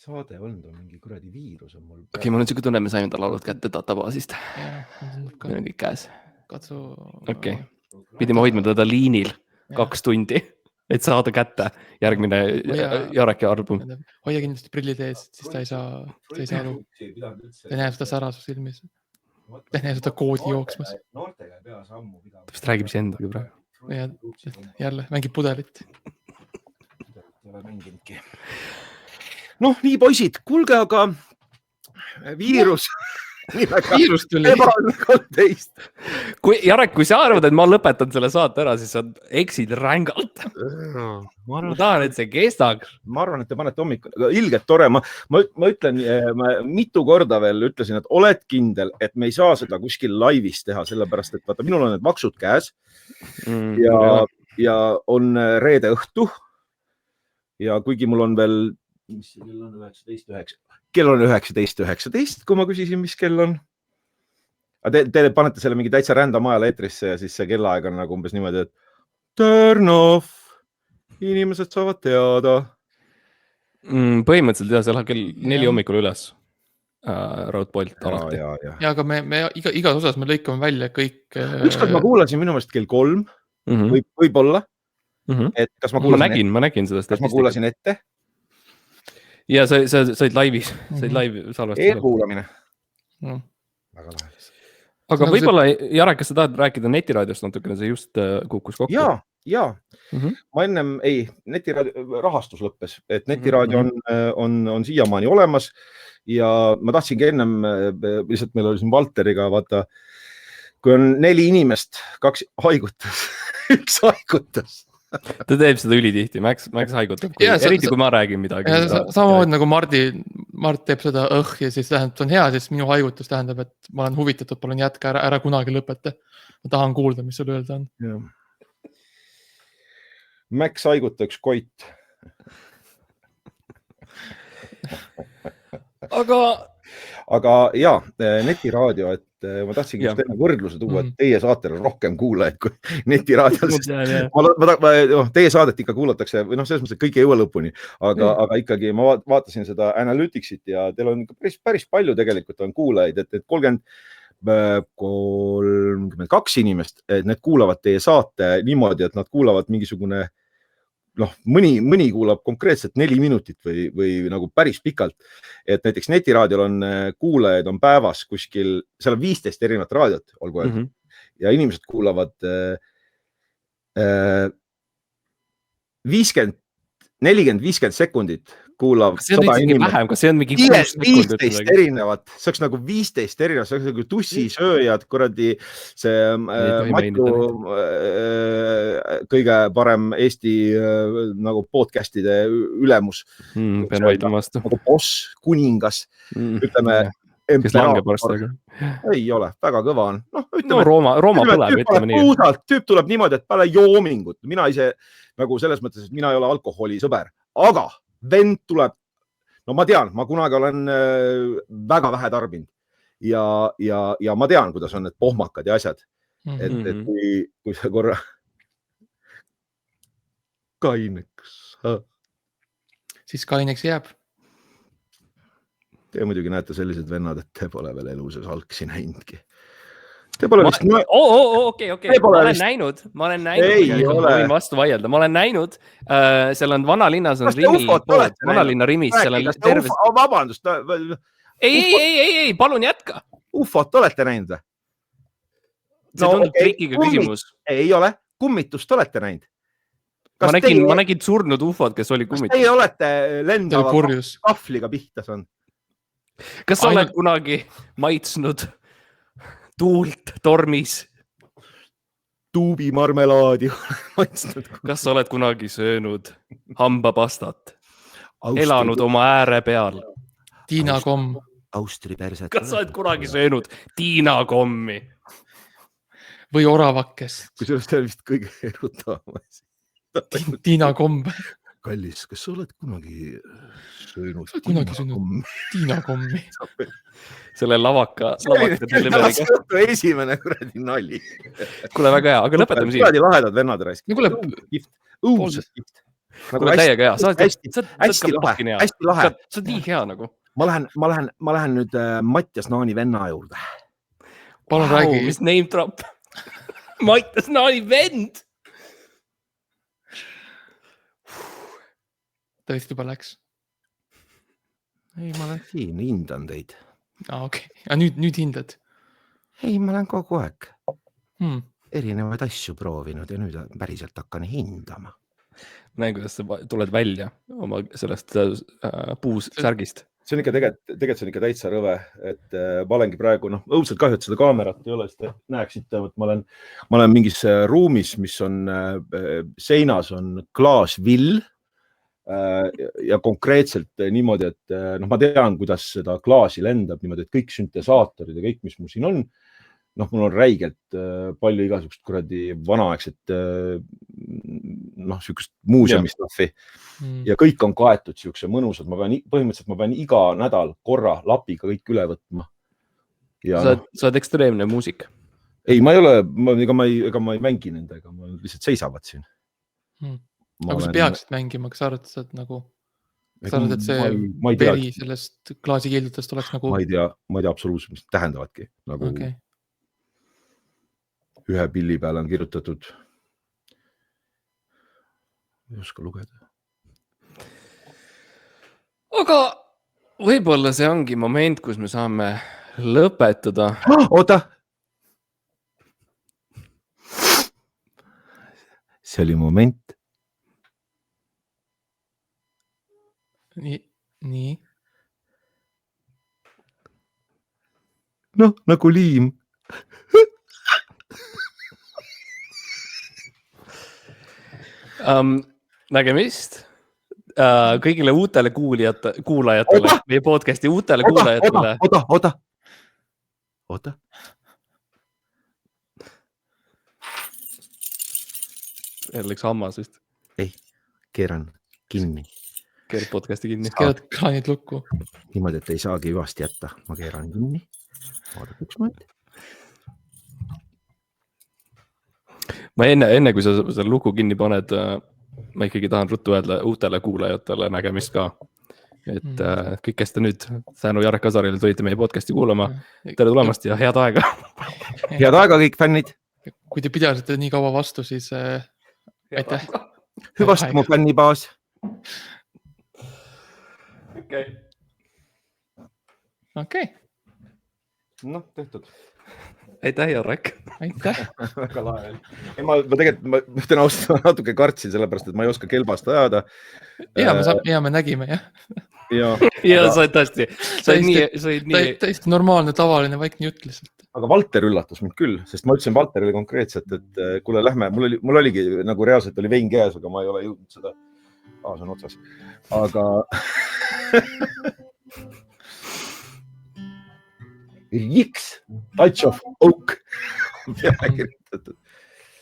saade olnud, on mingi kuradi viirus on mul. Okei, mul on siuke tunne, me saime ta laulud kätte databaasist. Meil on kõik käes. Okei, pidime hoidma teda liinil 2 tundi, et saada kätte järgmine Jareki album. Hoia kindlasti prillid ees, siis ta ei saa aru. Ta näeb seda särasus ilmis. Ta näeb seda koodi jooksmas. Vist räägib see endaga praegu. Jälle, mängib pudelit. Nii poisid, kuulge, aga viirus tuli. Ebaõnne 13. Jarek, kui sa arvad, et ma lõpetan selle saate ära, siis sa eksid rängalt. Ma tahan, et see kestaks. Ma arvan, et te panete hommikul. Ilgelt tore. Ma ütlen, ma mitu korda veel ütlesin, et oled kindel, et me ei saa seda kuskil laivis teha, sellepärast, et vaata, minul on need maksud käes ja on reede õhtu ja kuigi mul on veel mis kell on 19.9. Kell on 19.19, kui ma küsisin, mis kell on. Te panete selle mingi täitsa random ajal eetrisse ja siis see kellaaeg on nagu umbes niimoodi, et turn off, inimesed saavad teada. Põhimõtteliselt jah, see läheb kell 4 hommikul üles. Raudpolt alati. Ja, aga me igas osas me lõikame välja kõik. Ükskord ma kuulasin minu meelest kell 3, võib-olla. Et kas ma nägin seda. Kas ma kuulasin ette? Ja sa olid laivis, sa olid live salvestusel. Eelkuulamine. Väga lahe. Aga võib-olla, Jarek, kas sa tahad rääkida netiraadiost natukene, see just kukkus kokku? Jaa. Ma ennem, netiraadio rahastus lõppes, et netiraadio on siiamaani olemas ja ma tahtsingi ennem, lihtsalt meil oli siin Valteriga, vaata, kui on 4 inimest, 2 haigutas, 1 haigutas. Ta teeb seda ülitihti, Max haigutab, eriti kui ma räägin midagi. Samamoodi nagu Mart teeb seda ja siis tähendab, see on hea, siis minu haigutus tähendab, et ma olen huvitatud, palun jätka ära kunagi lõpeta. Ma tahan kuulda, mis sul öelda on. Max Haiguta üks koit. Aga ja, netiraadio, et ma tahtsingi just enne võrdluse tuua, et teie saatel on rohkem kuulajaid kui netiraadiol. Teie saadet ikka kuulatakse, või selles mõttes, et kõik ei jõua lõpuni, aga ikkagi ma vaatasin seda Analyticsit ja teil on päris palju tegelikult on kuulajaid, et 32 inimest, et need kuulavad teie saate niimoodi, et nad kuulavad mingisugune mõni kuulab konkreetselt 4 minutit või nagu päris pikalt, et näiteks netiraadiol on kuulajaid on päevas kuskil, seal on 15 erinevat raadiot, olgu öeldud, ja inimesed kuulavad 40-50 sekundit kuulab 100 inimest. Kas see on mingi 15 erinevat, see oleks nagu 15 erinevat, see oleks nagu tussisööjad, kuradi see Matu kõige parem Eesti nagu podcastide ülemus. Pean vaidlema vastu. Nagu boss, kuningas, ütleme. Kes langeb arstaga. Ei ole, väga kõva on. Rooma põleb, ütleme nii. Tüüp tuleb niimoodi, et peale joomingut. Mina ise nagu selles mõttes, et mina ei ole alkoholi sõber, aga vend tuleb, ma tean, ma kunagi olen väga vähe tarbinud ja ma tean, kuidas on need pohmakad ja asjad. Et kui see korra kaineks. Siis kaineks jääb. Te muidugi näete sellised vennad, et te pole veel eluses algsi näinudki. Te pole vist... Okei. Ma olen näinud, ma võin vastu vaielda. Ma olen näinud, seal on vanalinnas on Rimi, vanalinna Rimis. Vabandust. Ei, palun jätka. Ufot olete näinud? See tundub trikiga küsimus. Ei ole, kummitust olete näinud. Ma nägin surnud ufod, kes oli kummitus. Kas teie olete lendava kahvliga pihta saanud? Kas sa oled kunagi maitsnud tuult tormis? Tuubimarmelaadi. Kas sa oled kunagi söönud hambapastat? Elanud oma ääre peal? Tiina komm. Austri perset. Kas sa oled kunagi söönud Tiina kommi? Või oravakest? Kui sellest on vist kõige erutavam. Tiina komm. Kallis, kas sa oled kunagi söönud Tiina kommi? Selle lavaka esimene kuradi nali. Kuule, väga hea, aga lõpetame siin. Kuradi lahedad vennad raisk. Kuule, täiega hea. Sa hästi lahe. Sa oled nii hea nagu. Ma lähen nüüd Mattias Naani venna juurde. Palun räägi. Mis name drop? Mattias Naani vend! Ta vist juba läks. Ei, ma olen siin, hindan teid. Okei. Ja nüüd hindad? Ei, ma olen kogu aeg erinevaid asju proovinud ja nüüd päriselt hakkan hindama. Näen, kuidas sa tuled välja oma sellest puusärgist. See on ikka tegelikult see on ikka täitsa rõve, et ma olengi praegu, õudselt kahju, et seda kaamerat ei ole, sest näeksite, et ma olen mingis ruumis, mis on seinas on klaasvill ja konkreetselt niimoodi, et ma tean, kuidas seda klaasi lendab niimoodi, et kõik süntesaatorid ja kõik, mis mul siin on, mul on räigelt palju igasugust kuradi vanaaegset sükust muuseumistaffi ja kõik on kaetud siukse mõnusad. Põhimõtteliselt ma pean iga nädal korra lapiga kõik üle võtma. Sa oled ekstreemne muusik. Ei, ma ei ole, ega ma ei mängi nendega, ma lihtsalt seisavad siin. Aga kui sa peaksid mängima, kas sa arvad, et sa oled nagu, kas sa arvad, et see veri sellest klaasikildutest oleks nagu... Ma ei tea absoluutselt, mis tähendavadki. Nagu ühe pilli peale on kirjutatud. Ei oska lugeda. Aga võib-olla see ongi moment, kus me saame lõpetada. Oota! See oli moment. Nii. Nagu liim. Nägemist kõigile uutele kuulajatele, meie podcasti uutele kuulajatele. Oota. Läks hammas vist. keeran kinni. Keerad podcasti kinni. Keerad kraanid lukku. Niimoodi, et ei saagi hüvasti jätta. Ma keeran kinni. Vaadake üks moment. Ma enne kui sa selle luku kinni paned, ma ikkagi tahan ruttu öelda uutele kuulajatele nägemist ka. Et kõik, kes te nüüd tänu Jarek Kasarile tulite meie podcasti kuulama. Tere tulemast ja head aega. Head aega kõik fännid. Kui te pidasite nii kaua vastu, siis aitäh. Hüvasti mu fännibaas. Okei. Noh, tehtud. Aitäh, Jarek. Aitäh. Väga lahe. Ma tegelikult, ma ütlen ausalt, natuke kartsin sellepärast, et ma ei oska kelbast ajada. Ja me nägime, jah. Ja sa tõesti. Täiesti normaalne, tavaline, vaikne jutt lihtsalt. Aga Valter üllatus mind küll, sest ma ütlesin Valterile konkreetselt, et kuule, lähme, mul oligi nagu reaalselt oli vein käes, aga ma ei ole jõudnud seda. See on otsas. Aga Riks, Touch of Oak.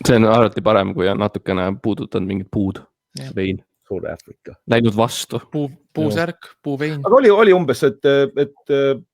See on alati parem, kui on natukene puudutanud mingid puud, vein. Suure Afrika. Läinud vastu. Puusärk, puuvein. Aga oli umbes, et